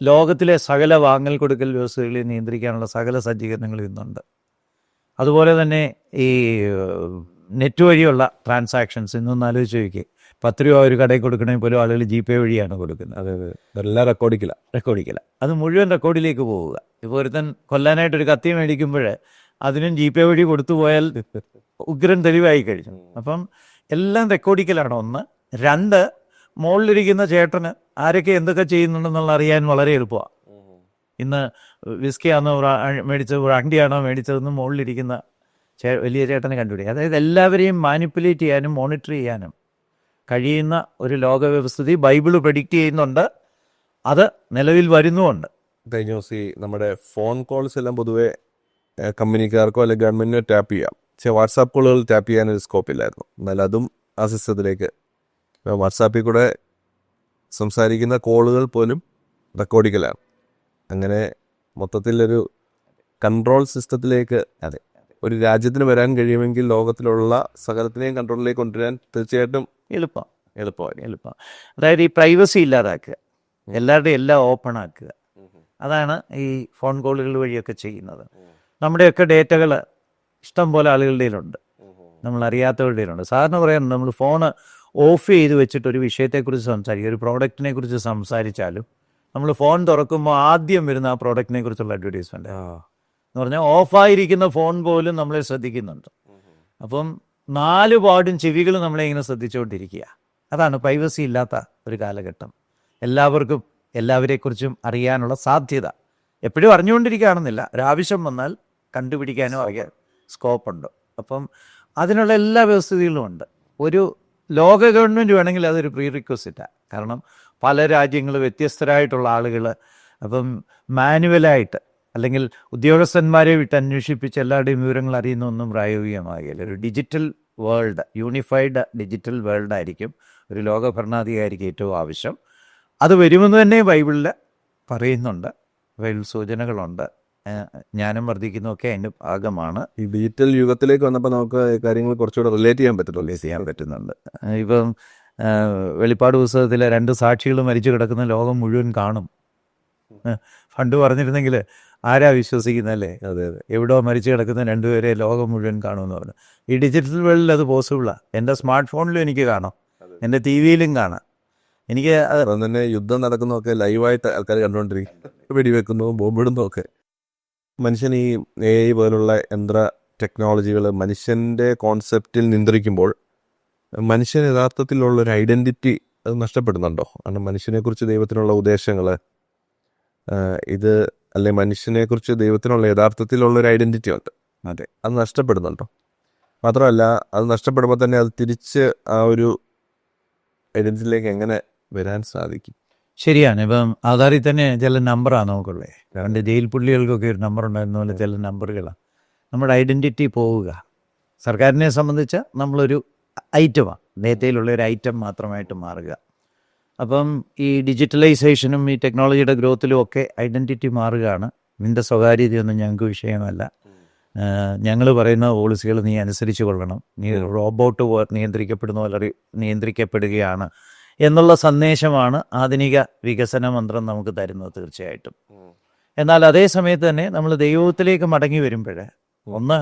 [SPEAKER 1] ലോകത്തിലെ സകല വാങ്ങൽ കൊടുക്കൽ വ്യവസ്ഥകളെ നിയന്ത്രിക്കാനുള്ള സകല സജ്ജീകരണങ്ങൾ ഇന്നുണ്ട്. അതുപോലെ തന്നെ ഈ നെറ്റ് വഴിയുള്ള ട്രാൻസാക്ഷൻസ് ഇന്നൊന്ന് ആലോചിച്ച് നോക്കി. 10 രൂപ ഒരു കടയിൽ കൊടുക്കണമെങ്കിൽ പോലും ആളുകൾ GPay വഴിയാണ് കൊടുക്കുന്നത്.
[SPEAKER 2] അതെല്ലാം റെക്കോർഡിക്കില്ല.
[SPEAKER 1] അത് മുഴുവൻ റെക്കോർഡിലേക്ക് പോവുക. ഇപ്പോൾ ഒരുത്തൻ കൊല്ലാനായിട്ടൊരു കത്തി മേടിക്കുമ്പോൾ അതിനും GPay വഴി കൊടുത്തു പോയാൽ ഉഗ്രൻ തെളിവായി കഴിഞ്ഞു. അപ്പം എല്ലാം റെക്കോർഡിക്കലാണ്. 1. 2, മുകളിലിരിക്കുന്ന ചേട്ടന് ആരൊക്കെ എന്തൊക്കെ ചെയ്യുന്നുണ്ടെന്നുള്ള അറിയാൻ വളരെ എളുപ്പമാണ്. ഇന്ന് വിസ്കിയാണോ മേടിച്ചത്, ബ്രാൻഡിയാണോ മേടിച്ചതെന്ന് മുകളിലിരിക്കുന്ന വലിയ ചേട്ടനെ കണ്ടുപിടിക്കുക. അതായത് എല്ലാവരെയും മാനിപ്പുലേറ്റ് ചെയ്യാനും മോണിറ്റർ ചെയ്യാനും കഴിയുന്ന ഒരു ലോകവ്യവസ്ഥിതി ബൈബിള് പ്രെഡിക്റ്റ് ചെയ്യുന്നുണ്ട്. അത് നിലവിൽ വരുന്നുമുണ്ട്.
[SPEAKER 2] കഴിഞ്ഞ ദിവസം നമ്മുടെ ഫോൺ കോൾസ് എല്ലാം പൊതുവെ കമ്പനിക്കാർക്കോ അല്ലെങ്കിൽ ഗവൺമെൻറ്റിനോ ടാപ്പ് ചെയ്യാം. പക്ഷേ വാട്സാപ്പ് കോളുകൾ ടാപ്പ് ചെയ്യാനൊരു സ്കോപ്പില്ലായിരുന്നു. എന്നാൽ അതും ആ സിസ്റ്റത്തിലേക്ക്, വാട്സാപ്പിൽ കൂടെ സംസാരിക്കുന്ന കോളുകൾ പോലും റെക്കോർഡിക്കലാണ്. അങ്ങനെ മൊത്തത്തിലൊരു കൺട്രോൾ സിസ്റ്റത്തിലേക്ക് ഒരു രാജ്യത്തിന് വരാൻ കഴിയുമെങ്കിൽ ലോകത്തിലുള്ള സകലത്തിനെയും കൺട്രോളിലേക്ക് കൊണ്ടുവരാൻ തീർച്ചയായിട്ടും
[SPEAKER 1] എളുപ്പമാണ്. അതായത് ഈ പ്രൈവസി ഇല്ലാതാക്കുക, എല്ലാവരുടെയും എല്ലാം ഓപ്പൺ ആക്കുക. അതാണ് ഈ ഫോൺ കോളുകൾ വഴിയൊക്കെ ചെയ്യുന്നത്. നമ്മുടെയൊക്കെ ഡേറ്റകൾ ഇഷ്ടം പോലെ ആളുകളുടെ കയ്യിലുണ്ട്, നമ്മളറിയാത്തവരുടെ കയ്യിലുണ്ട്. സാധാരണ പറയാറുണ്ട്, നമ്മൾ ഫോണ് ഓഫ് ചെയ്ത് വെച്ചിട്ട് ഒരു വിഷയത്തെക്കുറിച്ച് സംസാരിക്കുക, ഒരു പ്രോഡക്റ്റിനെ കുറിച്ച് സംസാരിച്ചാലും നമ്മൾ ഫോൺ തുറക്കുമ്പോൾ ആദ്യം വരുന്ന ആ പ്രോഡക്റ്റിനെ കുറിച്ചുള്ള അഡ്വർടൈസ്മെൻറ്റ് എന്ന് പറഞ്ഞാൽ ഓഫായിരിക്കുന്ന ഫോൺ പോലും നമ്മളെ ശ്രദ്ധിക്കുന്നുണ്ട്. അപ്പം 4 പാടും ചെവികൾ നമ്മളെ ഇങ്ങനെ ശ്രദ്ധിച്ചുകൊണ്ടിരിക്കുക. അതാണ് പ്രൈവസി ഇല്ലാത്ത ഒരു കാലഘട്ടം. എല്ലാവർക്കും എല്ലാവരെക്കുറിച്ചും അറിയാനുള്ള സാധ്യത എപ്പോഴും അറിഞ്ഞുകൊണ്ടിരിക്കുകയാണെന്നില്ല, ഒരാവശ്യം വന്നാൽ കണ്ടുപിടിക്കാനോ അറിയാൻ സ്കോപ്പുണ്ട്. അപ്പം അതിനുള്ള എല്ലാ വ്യവസ്ഥിതികളും ഉണ്ട്. ഒരു ലോക ഗവൺമെൻറ് വേണമെങ്കിൽ അതൊരു പ്രീ റിക്വസിറ്റാണ്. കാരണം പല രാജ്യങ്ങൾ വ്യത്യസ്തരായിട്ടുള്ള ആളുകൾ അപ്പം മാനുവലായിട്ട് അല്ലെങ്കിൽ ഉദ്യോഗസ്ഥന്മാരെ വിട്ട് അന്വേഷിപ്പിച്ച് എല്ലാവരുടെയും വിവരങ്ങൾ അറിയുന്നൊന്നും പ്രായോഗികമാകില്ല. ഒരു ഡിജിറ്റൽ വേൾഡ്, യൂണിഫൈഡ് ഡിജിറ്റൽ വേൾഡായിരിക്കും ഒരു ലോക ഭരണാധികാരിക്ക് ഏറ്റവും ആവശ്യം. അത് വരുമെന്ന് തന്നെ ബൈബിളിൽ പറയുന്നുണ്ട്, ബൈബിൾ സൂചനകളുണ്ട്. ജ്ഞാനം വർദ്ധിക്കുന്നതൊക്കെ അതിൻ്റെ ഭാഗമാണ്.
[SPEAKER 2] ഈ ഡിജിറ്റൽ യുഗത്തിലേക്ക് വന്നപ്പോൾ നമുക്ക് കാര്യങ്ങൾ കുറച്ചുകൂടെ റിലേറ്റ് ചെയ്യാൻ
[SPEAKER 1] പറ്റുന്നുണ്ട്. ഇപ്പം വെളിപ്പാട് പുസ്തകത്തിലെ 2 സാക്ഷികൾ മരിച്ചു കിടക്കുന്ന ലോകം മുഴുവൻ കാണും. പണ്ട് പറഞ്ഞിരുന്നെങ്കിൽ ആരാ വിശ്വസിക്കുന്നല്ലേ?
[SPEAKER 2] അതെ.
[SPEAKER 1] എവിടോ മരിച്ചു കിടക്കുന്ന 2 പേരെ ലോകം മുഴുവൻ കാണുമെന്ന് പറഞ്ഞു. ഈ ഡിജിറ്റൽ വേൾഡിൽ അത് പോസിബിളാണ്. എൻ്റെ സ്മാർട്ട് ഫോണിലും എനിക്ക് കാണാം, എൻ്റെ ടി വിയിലും കാണാം. എനിക്ക്
[SPEAKER 2] അതുകൊണ്ട് തന്നെ യുദ്ധം നടക്കുന്നതൊക്കെ ലൈവായിട്ട് ആൾക്കാർ കണ്ടുകൊണ്ടിരിക്കും, വെടിവെക്കുന്നതും ബോംബിടുന്നതും ഒക്കെ. മനുഷ്യൻ ഈ AI പോലുള്ള യന്ത്ര ടെക്നോളജികൾ മനുഷ്യൻ്റെ കോൺസെപ്റ്റിൽ നിയന്ത്രിക്കുമ്പോൾ മനുഷ്യൻ യഥാർത്ഥത്തിലുള്ളൊരു ഐഡൻറ്റിറ്റി അത് നഷ്ടപ്പെടുന്നുണ്ടോ? കാരണം മനുഷ്യനെക്കുറിച്ച് ദൈവത്തിനുള്ള ഉദ്ദേശങ്ങൾ ഇത് അല്ലെ, മനുഷ്യനെക്കുറിച്ച് ദൈവത്തിനുള്ള യഥാർത്ഥത്തിലുള്ളൊരു ഐഡൻറ്റിറ്റി ഉണ്ട്,
[SPEAKER 1] അതെ,
[SPEAKER 2] അത് നഷ്ടപ്പെടുന്നുണ്ടോ? മാത്രമല്ല അത് നഷ്ടപ്പെടുമ്പോൾ തന്നെ അത് തിരിച്ച് ആ ഒരു ഐഡൻറ്റിറ്റിയിലേക്ക് എങ്ങനെ വരാൻ സാധിക്കും?
[SPEAKER 1] ശരിയാണ്. ഇപ്പം ആധാറിൽ തന്നെ ചില നമ്പറാണ് നമുക്കുള്ളത്. പണ്ട് ജയിൽ പുള്ളികൾക്കൊക്കെ ഒരു നമ്പർ ഉണ്ടായിരുന്ന പോലെ ചില നമ്പറുകളാണ്. നമ്മുടെ ഐഡൻറ്റിറ്റി പോവുക. സർക്കാരിനെ സംബന്ധിച്ച് നമ്മളൊരു ഐറ്റമാണ്, ഡേറ്റയിലുള്ള ഒരു ഐറ്റം മാത്രമായിട്ട് മാറുക. അപ്പം ഈ ഡിജിറ്റലൈസേഷനും ഈ ടെക്നോളജിയുടെ ഗ്രോത്തിലും ഒക്കെ ഐഡൻറ്റിറ്റി മാറുകയാണ്. നിൻ്റെ സ്വകാര്യതയൊന്നും ഞങ്ങൾക്ക് വിഷയമല്ല, ഞങ്ങൾ പറയുന്ന പോളിസികൾ നീ അനുസരിച്ച് കൊള്ളണം, നീ റോബോട്ട് നിയന്ത്രിക്കപ്പെടുന്ന പോലെ നിയന്ത്രിക്കപ്പെടുകയാണ് എന്നുള്ള സന്ദേശമാണ് ആധുനിക വികസന മന്ത്രം നമുക്ക് തരുന്നത് തീർച്ചയായിട്ടും. എന്നാൽ അതേ സമയത്ത് തന്നെ നമ്മൾ ദൈവത്തിലേക്ക് മടങ്ങി വരുമ്പോൾ, ഒന്ന്,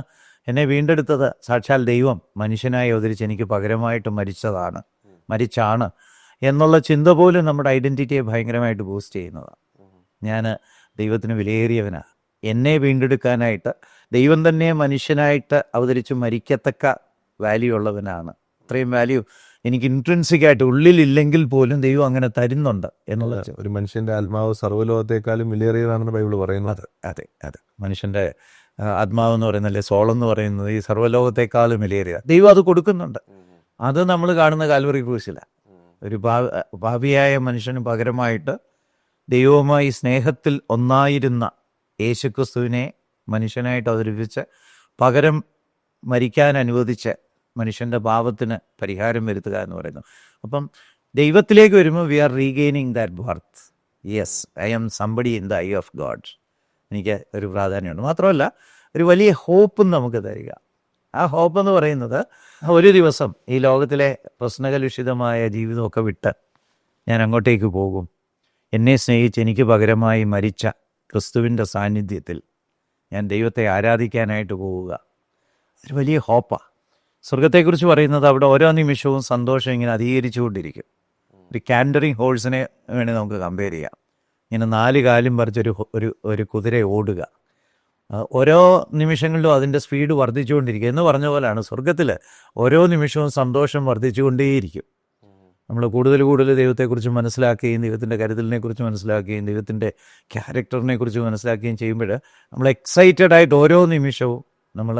[SPEAKER 1] എന്നെ വീണ്ടെടുത്തത് സാക്ഷാൽ ദൈവം മനുഷ്യനായി അവതരിച്ച് എനിക്ക് പകരമായിട്ട് മരിച്ചാണ് എന്നുള്ള ചിന്ത പോലും നമ്മുടെ ഐഡൻറ്റിറ്റിയെ ഭയങ്കരമായിട്ട് ബൂസ്റ്റ് ചെയ്യുന്നതാണ്. ഞാൻ ദൈവത്തിന് വിലയേറിയവനാണ്. എന്നെ വീണ്ടെടുക്കാനായിട്ട് ദൈവം തന്നെ മനുഷ്യനായിട്ട് അവതരിച്ച് മരിക്കത്തക്ക വാല്യൂ ഉള്ളവനാണ്. അത്രയും വാല്യൂ എനിക്ക് ഇൻട്രിൻസിക്കായിട്ട് ഉള്ളിലില്ലെങ്കിൽ പോലും ദൈവം അങ്ങനെ തരുന്നുണ്ട് എന്നുള്ള
[SPEAKER 2] ഒരു മനുഷ്യൻ്റെ ആത്മാവ് സർവ്വലോകത്തെക്കാളും വിലയേറിയതാണെന്ന് ബൈബിൾ പറയുന്നത്.
[SPEAKER 1] അതെ. മനുഷ്യൻ്റെ ആത്മാവെന്ന് പറയുന്നല്ലേ, സോളെന്ന് പറയുന്നത് ഈ സർവ്വലോകത്തെക്കാളും വിലയേറിയ ദൈവം അത് കൊടുക്കുന്നുണ്ട്. അത് നമ്മൾ കാണുന്ന കാൽവറി ക്രൂശിലാണ്. ഒരു ഭാവിയായ മനുഷ്യന് പകരമായിട്ട് ദൈവവുമായി സ്നേഹത്തിൽ ഒന്നായിരുന്ന യേശുക്രിസ്തുവിനെ മനുഷ്യനായിട്ട് അവതരിപ്പിച്ച് പകരം മരിക്കാൻ അനുവദിച്ച് മനുഷ്യൻ്റെ പാപത്തിന് പരിഹാരം വരുത്തുക എന്ന് പറയുന്നു. അപ്പം ദൈവത്തിലേക്ക് വരുമ്പോൾ we are regaining that birth. Yes, I am somebody in the eye of God. എനിക്ക് ഒരു പ്രാധാന്യമുണ്ട്. മാത്രമല്ല ഒരു വലിയ ഹോപ്പും നമുക്ക് തരിക. ആ ഹോപ്പ് എന്ന് പറയുന്നത്, ഒരു ദിവസം ഈ ലോകത്തിലെ പ്രശ്നകലുഷിതമായ ജീവിതമൊക്കെ വിട്ട് ഞാൻ അങ്ങോട്ടേക്ക് പോകും. എന്നെ സ്നേഹിച്ച് എനിക്ക് പകരമായി മരിച്ച ക്രിസ്തുവിൻ്റെ സാന്നിധ്യത്തിൽ ഞാൻ ദൈവത്തെ ആരാധിക്കാനായിട്ട് പോവുക. ഒരു വലിയ ഹോപ്പാണ്. സ്വർഗത്തെക്കുറിച്ച് പറയുന്നത് അവിടെ ഓരോ നിമിഷവും സന്തോഷം ഇങ്ങനെ അധികരിച്ചുകൊണ്ടിരിക്കും. ഒരു കാൻഡറിങ് ഹോഴ്സിനെ വേണേൽ നമുക്ക് കമ്പയർ ചെയ്യാം. ഇങ്ങനെ 4 കാലും പറിച്ചൊരു ഒരു കുതിര ഓടുക. ഓരോ നിമിഷങ്ങളിലും അതിൻ്റെ സ്പീഡ് വർദ്ധിച്ചുകൊണ്ടിരിക്കുക എന്ന് പറഞ്ഞ പോലെയാണ് സ്വർഗത്തിൽ ഓരോ നിമിഷവും സന്തോഷം വർദ്ധിച്ചുകൊണ്ടേയിരിക്കും. നമ്മൾ കൂടുതൽ ദൈവത്തെക്കുറിച്ച് മനസ്സിലാക്കുകയും ദൈവത്തിൻ്റെ കരുതലിനെക്കുറിച്ച് മനസ്സിലാക്കുകയും ദൈവത്തിൻ്റെ ക്യാരക്ടറിനെക്കുറിച്ച് മനസ്സിലാക്കുകയും ചെയ്യുമ്പോൾ നമ്മൾ എക്സൈറ്റഡ് ആയിട്ട് ഓരോ നിമിഷവും നമ്മൾ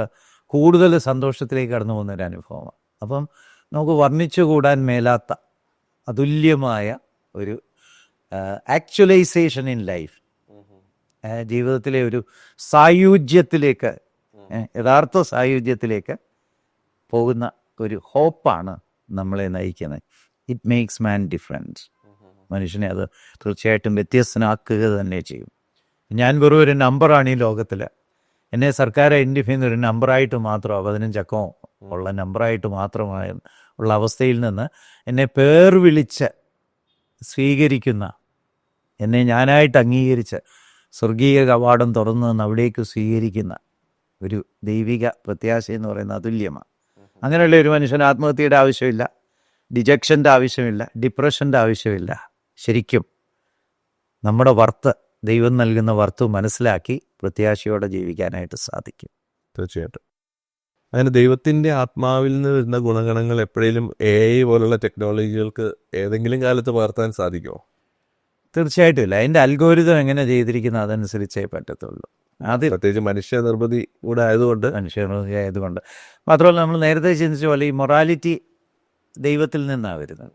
[SPEAKER 1] കൂടുതൽ സന്തോഷത്തിലേക്ക് കടന്നു പോകുന്നൊരു അനുഭവമാണ്. അപ്പം നമുക്ക് വർണ്ണിച്ചുകൂടാൻ മേലാത്ത അതുല്യമായ ഒരു ആക്ച്വലൈസേഷൻ ഇൻ ലൈഫ്, ജീവിതത്തിലെ ഒരു സായുജ്യത്തിലേക്ക്, യഥാർത്ഥ സായുജ്യത്തിലേക്ക് പോകുന്ന ഒരു ഹോപ്പാണ് നമ്മളെ നയിക്കുന്നത്. It makes man different. മനുഷ്യനെ അത് തീർച്ചയായിട്ടും വ്യത്യസ്തനാക്കുക തന്നെ ചെയ്യും. ഞാൻ വെറും ഒരു നമ്പറാണ് ഈ ലോകത്തിൽ. എന്നെ സർക്കാർ ഐഡൻറ്റിഫൈ ചെയ്യുന്ന ഒരു നമ്പറായിട്ട് മാത്രം, 15 അക്കവും ഉള്ള നമ്പറായിട്ട് മാത്രമായ ഉള്ള അവസ്ഥയിൽ നിന്ന് എന്നെ പേർ വിളിച്ച് സ്വീകരിക്കുന്ന, എന്നെ ഞാനായിട്ട് അംഗീകരിച്ച് സ്വർഗീയ കവാടം തുറന്ന് അവിടേക്ക് സ്വീകരിക്കുന്ന ഒരു ദൈവിക പ്രത്യാശ എന്ന് പറയുന്നത് അതുല്യമാണ്. അങ്ങനെയുള്ള ഒരു മനുഷ്യന് ആത്മഹത്യയുടെ ആവശ്യമില്ല, ഡിജക്ഷൻ്റെ ആവശ്യമില്ല, ഡിപ്രഷൻ്റെ ആവശ്യമില്ല. ശരിക്കും നമ്മുടെ വർത്ത്, ദൈവം നൽകുന്ന വർത്ത് മനസ്സിലാക്കി പ്രത്യാശയോടെ ജീവിക്കാനായിട്ട് സാധിക്കും.
[SPEAKER 2] തീർച്ചയായിട്ടും. അങ്ങനെ ദൈവത്തിൻ്റെ ആത്മാവിൽ നിന്ന് വരുന്ന ഗുണഗണങ്ങൾ എപ്പോഴേലും AI പോലുള്ള ടെക്നോളജികൾക്ക് ഏതെങ്കിലും കാലത്ത് പകർത്താൻ സാധിക്കുമോ?
[SPEAKER 1] തീർച്ചയായിട്ടും ഇല്ല. അതിൻ്റെ അൽഗോരിതം എങ്ങനെ ചെയ്തിരിക്കുന്നത് അതനുസരിച്ചേ പറ്റത്തുള്ളൂ. അത്
[SPEAKER 2] പ്രത്യേകിച്ച് മനുഷ്യ നിർമ്മിതി കൂടെ
[SPEAKER 1] ആയതുകൊണ്ട് മാത്രമല്ല, നമ്മൾ നേരത്തെ ചിന്തിച്ച പോലെ ഈ മൊറാലിറ്റി ദൈവത്തിൽ നിന്നാണ് വരുന്നത്.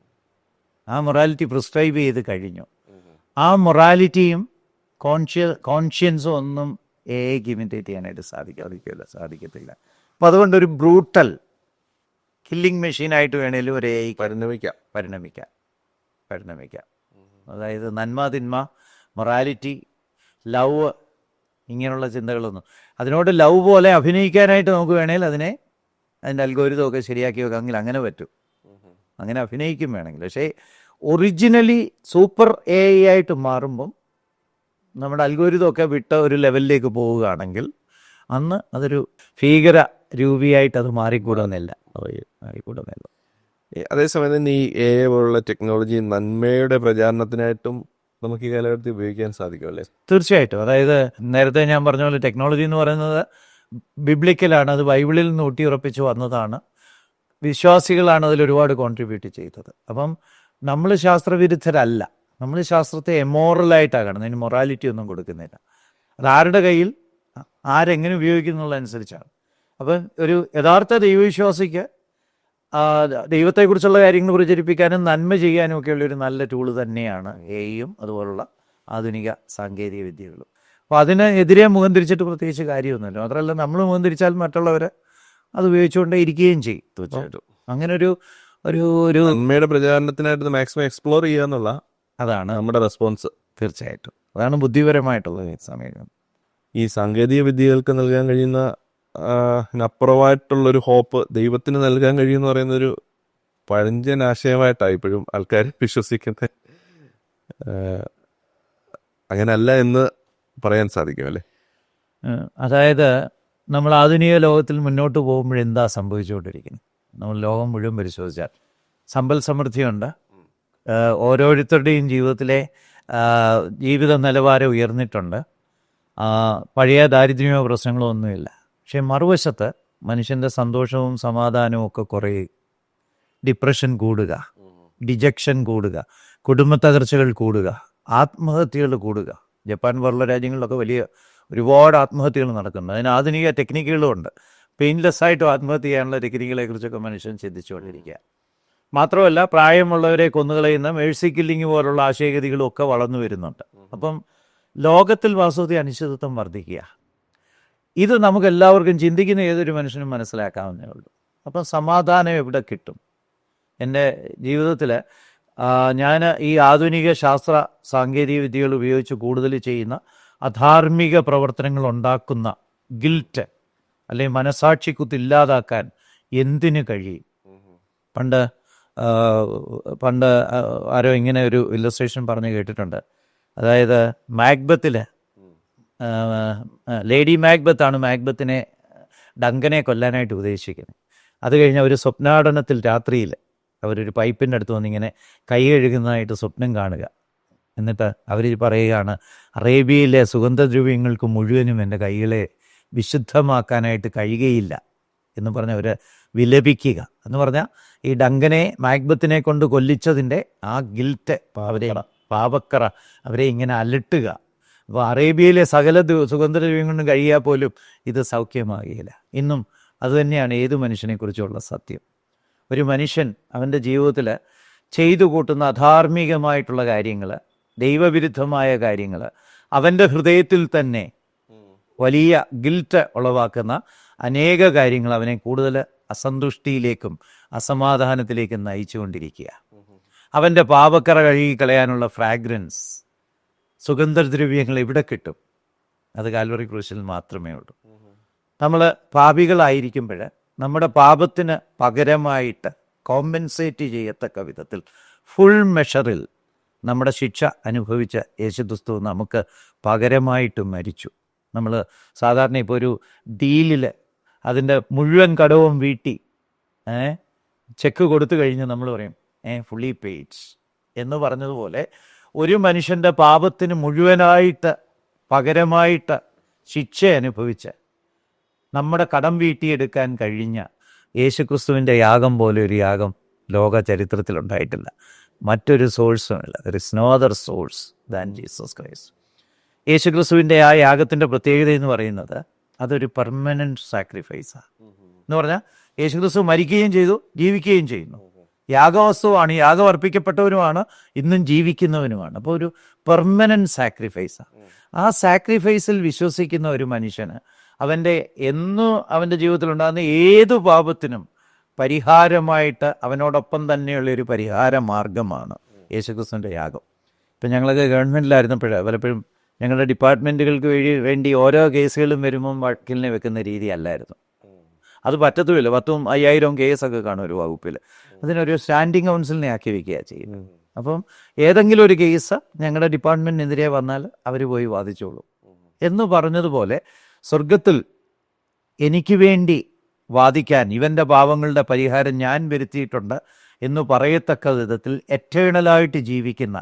[SPEAKER 1] ആ മൊറാലിറ്റി പ്രിസ്ക്രൈബ് ചെയ്ത് കഴിഞ്ഞു. ആ മൊറാലിറ്റിയും കോൺഷ്യൻസും ഒന്നും എക്ക് ഇമിറ്റേറ്റ് ചെയ്യാനായിട്ട് സാധിക്കത്തില്ല. അപ്പോൾ അതുകൊണ്ടൊരു ബ്രൂട്ടൽ കില്ലിംഗ് മെഷീനായിട്ട് വേണേലും ഒരു എ പരിണമിക്കാം. അതായത് നന്മ, തിന്മ, മൊറാലിറ്റി, ലവ്, ഇങ്ങനെയുള്ള ചിന്തകളൊന്നും, അതിനോട് ലവ് പോലെ അഭിനയിക്കാനായിട്ട് നമുക്ക് വേണമെങ്കിൽ അതിൻ്റെ അൽഗോരിതമൊക്കെ ശരിയാക്കി വെക്കാമെങ്കിൽ അങ്ങനെ പറ്റും, അങ്ങനെ അഭിനയിക്കും വേണമെങ്കിൽ. പക്ഷേ ഒറിജിനലി സൂപ്പർ എ ഐ ആയിട്ട് മാറുമ്പം നമ്മുടെ അൽഗോരിതമൊക്കെ വിട്ട ഒരു ലെവലിലേക്ക് പോവുകയാണെങ്കിൽ അന്ന് അതൊരു ഭീകര രൂപിയായിട്ട് അത് മാറിക്കൂടുന്നില്ല.
[SPEAKER 2] അതേസമയം തന്നെ ഈ എ പോലുള്ള ടെക്നോളജി നന്മയുടെ പ്രചാരണത്തിനായിട്ടും നമുക്ക് ഈ കാലഘട്ടത്തിൽ ഉപയോഗിക്കാൻ സാധിക്കും അല്ലേ?
[SPEAKER 1] തീർച്ചയായിട്ടും. അതായത് നേരത്തെ ഞാൻ പറഞ്ഞ പോലെ ടെക്നോളജി എന്ന് പറയുന്നത് ബിബ്ലിക്കലാണ്, അത് ബൈബിളിൽ നിന്ന് ഊട്ടിയുറപ്പിച്ച് വന്നതാണ്. വിശ്വാസികളാണ് അതിൽ ഒരുപാട് കോൺട്രിബ്യൂട്ട് ചെയ്തത്. അപ്പം നമ്മൾ ശാസ്ത്രവിരുദ്ധരല്ല, നമ്മൾ ശാസ്ത്രത്തെ എമോറലായിട്ടാണ് കാണുന്നത്, അതിന് മൊറാലിറ്റി ഒന്നും കൊടുക്കുന്നില്ല. അത് ആരുടെ കയ്യിൽ ആരെങ്ങനെ ഉപയോഗിക്കുന്നുള്ളതനുസരിച്ചാണ്. അപ്പം ഒരു യഥാർത്ഥ ദൈവവിശ്വാസിക്ക് ദൈവത്തെക്കുറിച്ചുള്ള കാര്യങ്ങൾ പ്രചരിപ്പിക്കാനും നന്മ ചെയ്യാനും ഒക്കെയുള്ളൊരു നല്ല ടൂള് തന്നെയാണ് എയും അതുപോലുള്ള ആധുനിക സാങ്കേതിക വിദ്യകളും. അപ്പോൾ അതിനെതിരെ മുഖം തിരിച്ചിട്ട് പ്രത്യേകിച്ച് കാര്യമൊന്നുമില്ല. മാത്രമല്ല, നമ്മൾ മുഖം തിരിച്ചാൽ മറ്റുള്ളവർ അത് ഉപയോഗിച്ചുകൊണ്ടേ ഇരിക്കുകയും ചെയ്യും. തീർച്ചയായിട്ടും അങ്ങനെ ഒരു
[SPEAKER 2] നന്മയുടെ പ്രചാരണത്തിനായിട്ട് മാക്സിമം എക്സ്പ്ലോർ ചെയ്യുക എന്നുള്ള
[SPEAKER 1] അതാണ്
[SPEAKER 2] നമ്മുടെ റെസ്പോൺസ്.
[SPEAKER 1] തീർച്ചയായിട്ടും അതാണ് ബുദ്ധിപരമായിട്ടുള്ളത്. ഈ സമയം
[SPEAKER 2] ഈ സാങ്കേതിക വിദ്യകൾക്ക് നൽകാൻ കഴിയുന്ന അപ്പുറമായിട്ടുള്ളൊരു ഹോപ്പ് ദൈവത്തിന് നൽകാൻ കഴിയുമെന്ന് പറയുന്നൊരു പഴഞ്ചൻ ആശയമായിട്ടാണ് ഇപ്പോഴും ആൾക്കാർ വിശ്വസിക്കുന്നത്. അങ്ങനല്ല എന്ന് പറയാൻ സാധിക്കും അല്ലേ?
[SPEAKER 1] അതായത് നമ്മൾ ആധുനിക ലോകത്തിൽ മുന്നോട്ട് പോകുമ്പോഴെന്താ സംഭവിച്ചുകൊണ്ടിരിക്കുന്നത്? നമ്മൾ ലോകം മുഴുവൻ പരിശോധിച്ചാൽ സമ്പൽ സമൃദ്ധിയുണ്ട്, ഓരോരുത്തരുടെയും ജീവിതത്തിലെ ജീവിത നിലവാരം ഉയർന്നിട്ടുണ്ട്, പഴയ ദാരിദ്ര്യമോ പ്രശ്നങ്ങളോ ഒന്നുമില്ല. പക്ഷേ മറുവശത്ത് മനുഷ്യൻ്റെ സന്തോഷവും സമാധാനവും ഒക്കെ കുറയുക, ഡിപ്രഷൻ കൂടുക, ഡിജക്ഷൻ കൂടുക, കുടുംബ തകർച്ചകൾ കൂടുക, ആത്മഹത്യകൾ കൂടുക. ജപ്പാൻ പോലുള്ള രാജ്യങ്ങളിലൊക്കെ ഒരുപാട് ആത്മഹത്യകൾ നടക്കുന്നുണ്ട്. അതിന് ആധുനിക ടെക്നിക്കുകളും ഉണ്ട്. പെയിൻലെസ് ആയിട്ടും ആത്മഹത്യ ചെയ്യാനുള്ള ടെക്നിക്കുകളെ കുറിച്ചൊക്കെ മനുഷ്യൻ ചിന്തിച്ചുകൊണ്ടിരിക്കുക. മാത്രമല്ല, പ്രായമുള്ളവരെ കൊന്നുകളയുന്ന മേഴ്സി കില്ലിങ് പോലുള്ള ആശയഗതികളും ഒക്കെ വളർന്നു വരുന്നുണ്ട്. അപ്പം ലോകത്തിൽ വാസ്തവത്തിൽ അനിശ്ചിതത്വം വർദ്ധിക്കുക. ഇത് നമുക്ക് എല്ലാവർക്കും, ചിന്തിക്കുന്ന ഏതൊരു മനുഷ്യനും മനസ്സിലാക്കാവുന്നേ ഉള്ളൂ. അപ്പം സമാധാനം എവിടെ കിട്ടും? എൻ്റെ ജീവിതത്തിൽ ഞാൻ ഈ ആധുനിക ശാസ്ത്ര സാങ്കേതിക വിദ്യകൾ ഉപയോഗിച്ച് കൂടുതൽ ചെയ്യുന്ന അധാർമിക പ്രവർത്തനങ്ങൾ ഉണ്ടാക്കുന്ന ഗിൽറ്റ് അല്ലെങ്കിൽ മനസാക്ഷിക്കുത്ത് ഇല്ലാതാക്കാൻ എന്തിനു കഴിയും? പണ്ട് ആരോ ഇങ്ങനെ ഒരു ഇല്ലസ്ട്രേഷൻ പറഞ്ഞ് കേട്ടിട്ടുണ്ട്. അതായത് മാക്ബത്തിൽ ലേഡി മാക്ബത്താണ് മാക്ബത്തിനെ ഡങ്കനെ കൊല്ലാനായിട്ട് ഉപദേശിക്കുന്നത്. അത് കഴിഞ്ഞ് അവർ സ്വപ്നാടനത്തിൽ രാത്രിയിൽ അവരൊരു പൈപ്പിൻ്റെ അടുത്ത് വന്നിങ്ങനെ കൈ കഴുകുന്നതായിട്ട് സ്വപ്നം കാണുക. എന്നിട്ട് അവർ പറയുകയാണ്, അറേബ്യയിലെ സുഗന്ധദ്രവ്യങ്ങൾക്ക് മുഴുവനും എൻ്റെ കൈകളെ വിശുദ്ധമാക്കാനായിട്ട് കഴിയുകയില്ല എന്ന് പറഞ്ഞ് അവർ വിലപിക്കുക. എന്ന് പറഞ്ഞാൽ ഈ ഡങ്കനെ മാക്ബത്തിനെ കൊണ്ട് കൊല്ലിച്ചതിൻ്റെ ആ ഗിൽറ്റ്, പാപക്കറ അവരെ ഇങ്ങനെ അലട്ടുക. അപ്പോൾ അറേബ്യയിലെ സകല സുഗന്ധദ്രവ്യം കൊണ്ടും കഴിയാൽ പോലും ഇത് സൗഖ്യമാകുകയില്ല. ഇന്നും അതുതന്നെയാണ് ഏതു മനുഷ്യനെക്കുറിച്ചുള്ള സത്യം. ഒരു മനുഷ്യൻ അവൻ്റെ ജീവിതത്തിൽ ചെയ്തു കൂട്ടുന്ന അധാർമികമായിട്ടുള്ള കാര്യങ്ങൾ, ദൈവവിരുദ്ധമായ കാര്യങ്ങൾ, അവൻ്റെ ഹൃദയത്തിൽ തന്നെ വലിയ ഗിൽറ്റ് ഉളവാക്കുന്ന അനേക കാര്യങ്ങൾ അവനെ കൂടുതൽ അസന്തുഷ്ടിയിലേക്കും അസമാധാനത്തിലേക്കും നയിച്ചുകൊണ്ടിരിക്കുക. അവൻ്റെ പാപക്കറ കഴുകിക്കളയാനുള്ള ഫ്രാഗ്രൻസ്, സുഗന്ധദ്രവ്യങ്ങൾ എവിടെ കിട്ടും? അത് കാൽവറി ക്രൂശിൽ മാത്രമേ ഉള്ളൂ. നമ്മൾ പാപികളായിരിക്കുമ്പോൾ നമ്മുടെ പാപത്തിന് പകരമായിട്ട് കോമ്പൻസേറ്റ് ചെയ്യത്തക്ക വിധത്തിൽ ഫുൾ മെഷറിൽ നമ്മുടെ ശിക്ഷ അനുഭവിച്ച യേശുക്രിസ്തു നമുക്ക് പകരമായിട്ട് മരിച്ചു. നമ്മൾ സാധാരണ ഇപ്പോൾ ഒരു ഡീലിൽ അതിൻ്റെ മുഴുവൻ കടവും വീട്ടി ചെക്ക് കൊടുത്തു കഴിഞ്ഞ് നമ്മൾ പറയും ഫുള്ളി പെയ്ഡ് എന്ന് പറഞ്ഞതുപോലെ ഒരു മനുഷ്യൻ്റെ പാപത്തിന് മുഴുവനായിട്ട് പകരമായിട്ട് ശിക്ഷ അനുഭവിച്ച് നമ്മുടെ കടം വീട്ടിയെടുക്കാൻ കഴിഞ്ഞ യേശുക്രിസ്തുവിൻ്റെ യാഗം പോലെ ഒരു യാഗം ലോക ചരിത്രത്തിലുണ്ടായിട്ടില്ല. മറ്റൊരു സോഴ്സുമില്ല. There is no other source than Jesus Christ. യേശുക്രിസ്തുവിൻ്റെ ആ യാഗത്തിൻ്റെ പ്രത്യേകത എന്ന് പറയുന്നത് അതൊരു പെർമനൻറ്റ് സാക്രിഫൈസാണ്. എന്ന് പറഞ്ഞാൽ യേശുക്രിസ്തു മരിക്കുകയും ചെയ്തു, ജീവിക്കുകയും ചെയ്യുന്നു. യാഗവസ്തുവാണ്, യാഗം അർപ്പിക്കപ്പെട്ടവനുമാണ്, ഇന്നും ജീവിക്കുന്നവനുമാണ്. അപ്പോൾ ഒരു പെർമനൻറ്റ് സാക്രിഫൈസാണ്. ആ സാക്രിഫൈസിൽ വിശ്വസിക്കുന്ന ഒരു മനുഷ്യന് എന്നും അവൻ്റെ ജീവിതത്തിലുണ്ടാകുന്ന ഏതു പാപത്തിനും പരിഹാരമായിട്ട് അവനോടൊപ്പം തന്നെയുള്ളൊരു പരിഹാര മാർഗമാണ് യേശുക്രിസ്തുവിൻ്റെ യാഗം. ഇപ്പം ഞങ്ങളൊക്കെ ഗവൺമെൻറ്റിലായിരുന്നപ്പോഴേ പലപ്പോഴും ഞങ്ങളുടെ ഡിപ്പാർട്ട്മെൻറ്റുകൾക്ക് വേണ്ടി ഓരോ കേസുകളും വരുമ്പം വക്കീലിനെ വെക്കുന്ന രീതി അല്ലായിരുന്നു. അത് പറ്റത്തുമില്ല. 10,000-5,000 കേസൊക്കെ കാണും ഒരു വകുപ്പിൽ. അതിനൊരു സ്റ്റാൻഡിങ് കൗൺസിലിനെ ആക്കി വെക്കുകയാണ് ചെയ്യുന്നത്. അപ്പം ഏതെങ്കിലും ഒരു കേസ് ഞങ്ങളുടെ ഡിപ്പാർട്ട്മെൻറ്റിനെതിരെ വന്നാൽ അവർ പോയി വാദിച്ചോളൂ എന്ന് പറഞ്ഞതുപോലെ സ്വർഗത്തിൽ എനിക്ക് വേണ്ടി വാദിക്കാൻ ഇവൻ്റെ പാവങ്ങളുടെ പരിഹാരം ഞാൻ വരുത്തിയിട്ടുണ്ട് എന്ന് പറയത്തക്ക വിധത്തിൽ എറ്റേണലായിട്ട് ജീവിക്കുന്ന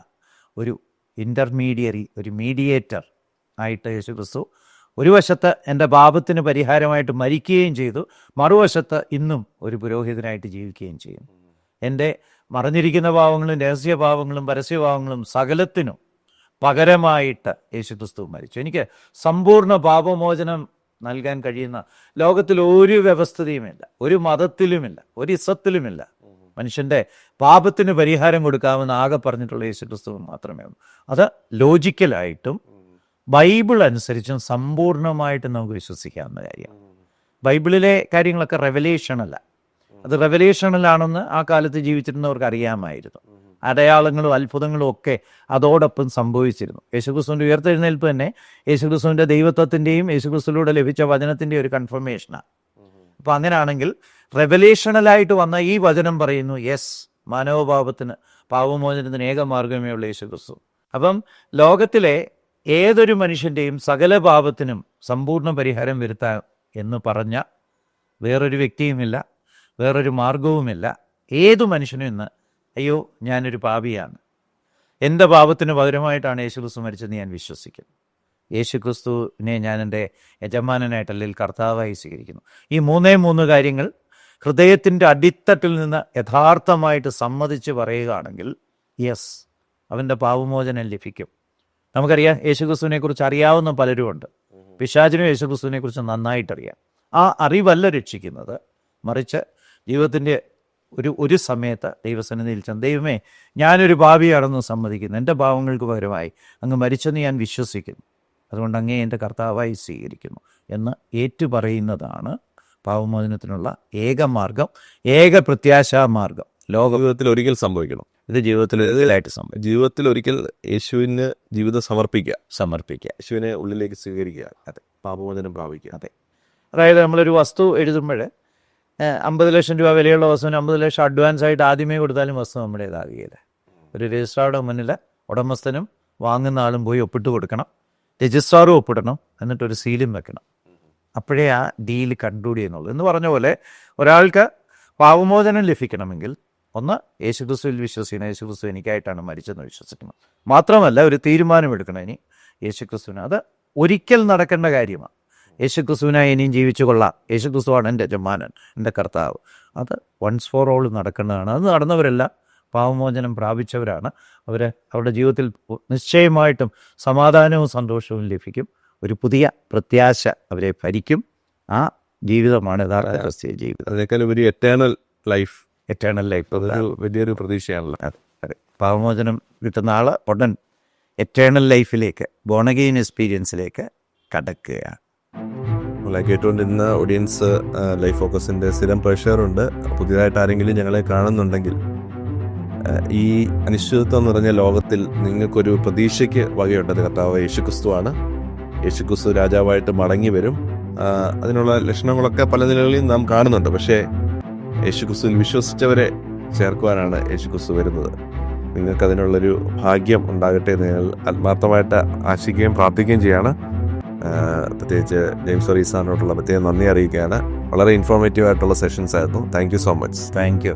[SPEAKER 1] ഒരു ഇൻ്റർമീഡിയറി, ഒരു മീഡിയേറ്റർ ആയിട്ട് യേശുക്രിസ്തു ഒരു വശത്ത് എൻ്റെ പാപത്തിന് പരിഹാരമായിട്ട് മരിക്കുകയും ചെയ്തു, മറുവശത്ത് ഇന്നും ഒരു പുരോഹിതനായിട്ട് ജീവിക്കുകയും ചെയ്യും. എൻ്റെ മറഞ്ഞിരിക്കുന്ന പാവങ്ങളും രഹസ്യ പാവങ്ങളും പരസ്യ പാവങ്ങളും സകലത്തിനും പകരമായിട്ട് യേശുക്രിസ്തു മരിച്ചു. എനിക്ക് സമ്പൂർണ്ണ പാപമോചനം നൽകാൻ കഴിയുന്ന ലോകത്തിൽ ഒരു വ്യവസ്ഥിതിയുമില്ല, ഒരു മതത്തിലുമില്ല, ഒരു ഇസത്തിലുമില്ല. മനുഷ്യൻ്റെ പാപത്തിന് പരിഹാരം കൊടുക്കാമെന്ന് ആകെ പറഞ്ഞിട്ടുള്ള യേശുക്രിസ്തു മാത്രമേ ഉള്ളൂ. അത് ലോജിക്കലായിട്ടും ബൈബിൾ അനുസരിച്ചും സമ്പൂർണ്ണമായിട്ടും നമുക്ക് വിശ്വസിക്കാവുന്ന കാര്യമാണ്. ബൈബിളിലെ കാര്യങ്ങളൊക്കെ റെവലേഷനല്ല. അത് റെവലേഷനിലാണെന്ന് ആ കാലത്ത് ജീവിച്ചിരുന്നവർക്ക് അറിയാമായിരുന്നു. അടയാളങ്ങളും അത്ഭുതങ്ങളും ഒക്കെ അതോടൊപ്പം സംഭവിച്ചിരുന്നു. യേശുക്രിസ്തുവിൻ്റെ ഉയർത്തെഴുന്നേൽപ്പ് തന്നെ യേശുക്രിസ്തുവിൻ്റെ ദൈവത്വത്തിൻ്റെയും യേശുക്രിസ്തുവിലൂടെ ലഭിച്ച വചനത്തിൻ്റെയും ഒരു കൺഫർമേഷനാണ്. അപ്പോൾ അങ്ങനെയാണെങ്കിൽ റെവലേഷണലായിട്ട് വന്ന ഈ വചനം പറയുന്നു, യെസ്, മാനവപാപത്തിന് പാപമോചനത്തിന് ഏക മാർഗമേ ഉള്ള യേശുക്രിസ്തു. അപ്പം ലോകത്തിലെ ഏതൊരു മനുഷ്യൻ്റെയും സകല പാപത്തിനും സമ്പൂർണ്ണ പരിഹാരം വരുത്താം എന്ന് പറഞ്ഞ വേറൊരു വ്യക്തിയുമില്ല, വേറൊരു മാർഗവുമില്ല. ഏതു മനുഷ്യനും ഇന്ന് അയ്യോ ഞാനൊരു പാപിയാണ്, എൻ്റെ പാപത്തിന് പകരമായിട്ടാണ് യേശുക്രിസ്തു മരിച്ചെന്ന് ഞാൻ വിശ്വസിക്കുന്നു. യേശുക്രിസ്തുവിനെ ഞാൻ എൻ്റെ യജമാനനായിട്ട് അല്ലെങ്കിൽ കർത്താവായി സ്വീകരിക്കുന്നു. ഈ 3 കാര്യങ്ങൾ ഹൃദയത്തിൻ്റെ അടിത്തട്ടിൽ നിന്ന് യഥാർത്ഥമായിട്ട് സമ്മതിച്ച് പറയുകയാണെങ്കിൽ യെസ്, അവൻ്റെ പാപമോചനം ലഭിക്കും. നമുക്കറിയാം, യേശുക്രിസ്തുവിനെക്കുറിച്ച് അറിയാവുന്ന പലരുമുണ്ട്. പിശാചിനും യേശുക്രിസ്തുവിനെക്കുറിച്ച് നന്നായിട്ടറിയാം. ആ അറിവല്ല രക്ഷിക്കുന്നത്, മറിച്ച് ജീവിതത്തിൻ്റെ ഒരു സമയത്ത് ദൈവസന്നിധിയിൽ ചെന്ന്, ദൈവമേ ഞാനൊരു പാപിയാണെന്ന് സമ്മതിക്കുന്നു, എൻ്റെ പാവങ്ങൾക്ക് പകരമായി അങ്ങ് മരിച്ചെന്ന് ഞാൻ വിശ്വസിക്കുന്നു, അതുകൊണ്ട് അങ്ങേ എൻ്റെ കർത്താവായി സ്വീകരിക്കുന്നു എന്ന് ഏറ്റുപറയുന്നതാണ് പാപമോചനത്തിനുള്ള ഏക മാർഗം, ഏക പ്രത്യാശാ മാർഗം.
[SPEAKER 2] ജീവിതത്തിൽ ഒരിക്കൽ സംഭവിക്കണം.
[SPEAKER 1] ഇത് ജീവിതത്തിലായിട്ട് സംഭവിക്കും.
[SPEAKER 2] ജീവിതത്തിൽ ഒരിക്കൽ യേശുവിന് ജീവിതം സമർപ്പിക്കുക, യേശുവിനെ ഉള്ളിലേക്ക് സ്വീകരിക്കുക,
[SPEAKER 1] അതെ,
[SPEAKER 2] പാപമോചനം പ്രാപിക്കുക.
[SPEAKER 1] അതെ. അതായത് നമ്മളൊരു വസ്തു എഴുതുമ്പോൾ 50 ലക്ഷം രൂപ വിലയുള്ള വസ്തുവിന് 50 ലക്ഷം അഡ്വാൻസ് ആയിട്ട് ആദ്യമേ കൊടുത്താലും വസ്തു നമ്മുടേതാകുകയില്ല. ഒരു രജിസ്ട്രാറുടെ മുന്നിൽ ഉടമസ്ഥനും വാങ്ങുന്ന ആളും പോയി ഒപ്പിട്ട് കൊടുക്കണം, രജിസ്ട്രാറും ഒപ്പിടണം, എന്നിട്ടൊരു സീലും വെക്കണം. അപ്പോഴേ ആ ഡീൽ കൺക്ലൂഡ് ചെയ്യുന്നുള്ളൂ. എന്ന് പറഞ്ഞ പോലെ ഒരാൾക്ക് പാപമോചനം ലഭിക്കണമെങ്കിൽ ഒന്ന് യേശുക്രിസ്തുവിൽ വിശ്വസിക്കണം, യേശുക്രിസ്തു എനിക്കായിട്ടാണ് മരിച്ചെന്ന് വിശ്വസിക്കണം. മാത്രമല്ല ഒരു തീരുമാനമെടുക്കണം, ഇനി യേശുക്രിസ്തുവിന്. അത് ഒരിക്കൽ നടക്കേണ്ട കാര്യമാണ്. യേശുക്രിസ്തുവിനായി ഇനിയും ജീവിച്ചു കൊള്ളാം, യേശുക്രിസ്തുവാണ് എൻ്റെ യജമാനൻ, എൻ്റെ കർത്താവ്. അത് വൺസ് ഫോർ ഓൾ നടക്കേണ്ടതാണ്. അത് നടന്നവരെല്ലാം പാപമോചനം പ്രാപിച്ചവരാണ്. അവരുടെ ജീവിതത്തിൽ നിശ്ചയമായിട്ടും സമാധാനവും സന്തോഷവും ലഭിക്കും. ഒരു പുതിയ പ്രത്യാശ അവരെ ഭരിക്കും. ആ ജീവിതമാണ് യഥാർത്ഥ ക്രിസ്തീയ ജീവിതം.
[SPEAKER 2] അതിനേക്കാൾ ഒരു എറ്റേണൽ ലൈഫ്
[SPEAKER 1] അതൊരു
[SPEAKER 2] വലിയൊരു പ്രതീക്ഷയാണല്ലോ.
[SPEAKER 1] അതെ. പാപമോചനം കിട്ടുന്ന ആൾ ഉടൻ എറ്റേണൽ ലൈഫിലേക്ക്, ബോൺ അഗെയിൻ എക്സ്പീരിയൻസിലേക്ക് കടക്കുകയാണ്.
[SPEAKER 2] കേട്ടുകൊണ്ടിരുന്ന ഓഡിയൻസ് ലൈഫ് ഫോക്കസിൻ്റെ സ്ഥിരം പ്രേക്ഷകരുണ്ട്. പുതിയതായിട്ട് ആരെങ്കിലും ഞങ്ങളെ കാണുന്നുണ്ടെങ്കിൽ, ഈ അനിശ്ചിതത്വം നിറഞ്ഞ ലോകത്തിൽ നിങ്ങൾക്കൊരു പ്രതീക്ഷയ്ക്ക് വകയുണ്ടത് കർത്താവ് യേശുക്രിസ്തുവാണ്. യേശുക്രിസ്തു രാജാവായിട്ട് മടങ്ങി വരും. അതിനുള്ള ലക്ഷണങ്ങളൊക്കെ പല നിലകളിലും നാം കാണുന്നുണ്ട്. പക്ഷേ യേശുക്രിസ്തുവിൽ വിശ്വസിച്ചവരെ ചേർക്കുവാനാണ് യേശുക്രിസ്തു വരുന്നത്. നിങ്ങൾക്കതിനുള്ളൊരു ഭാഗ്യം ഉണ്ടാകട്ടെ എന്ന് ഞങ്ങൾ ആത്മാർത്ഥമായിട്ട് ആശിക്കുകയും പ്രാർത്ഥിക്കുകയും ചെയ്യാണ്. പ്രത്യേകിച്ച് ജെയിംസ് ഒറീസാനോടുള്ള പ്രത്യേകം നന്ദി അറിയിക്കുകയാണ്. വളരെ ഇൻഫോർമേറ്റീവ് ആയിട്ടുള്ള സെഷൻസ് ആയിരുന്നു. Thank you so much.
[SPEAKER 1] Thank you.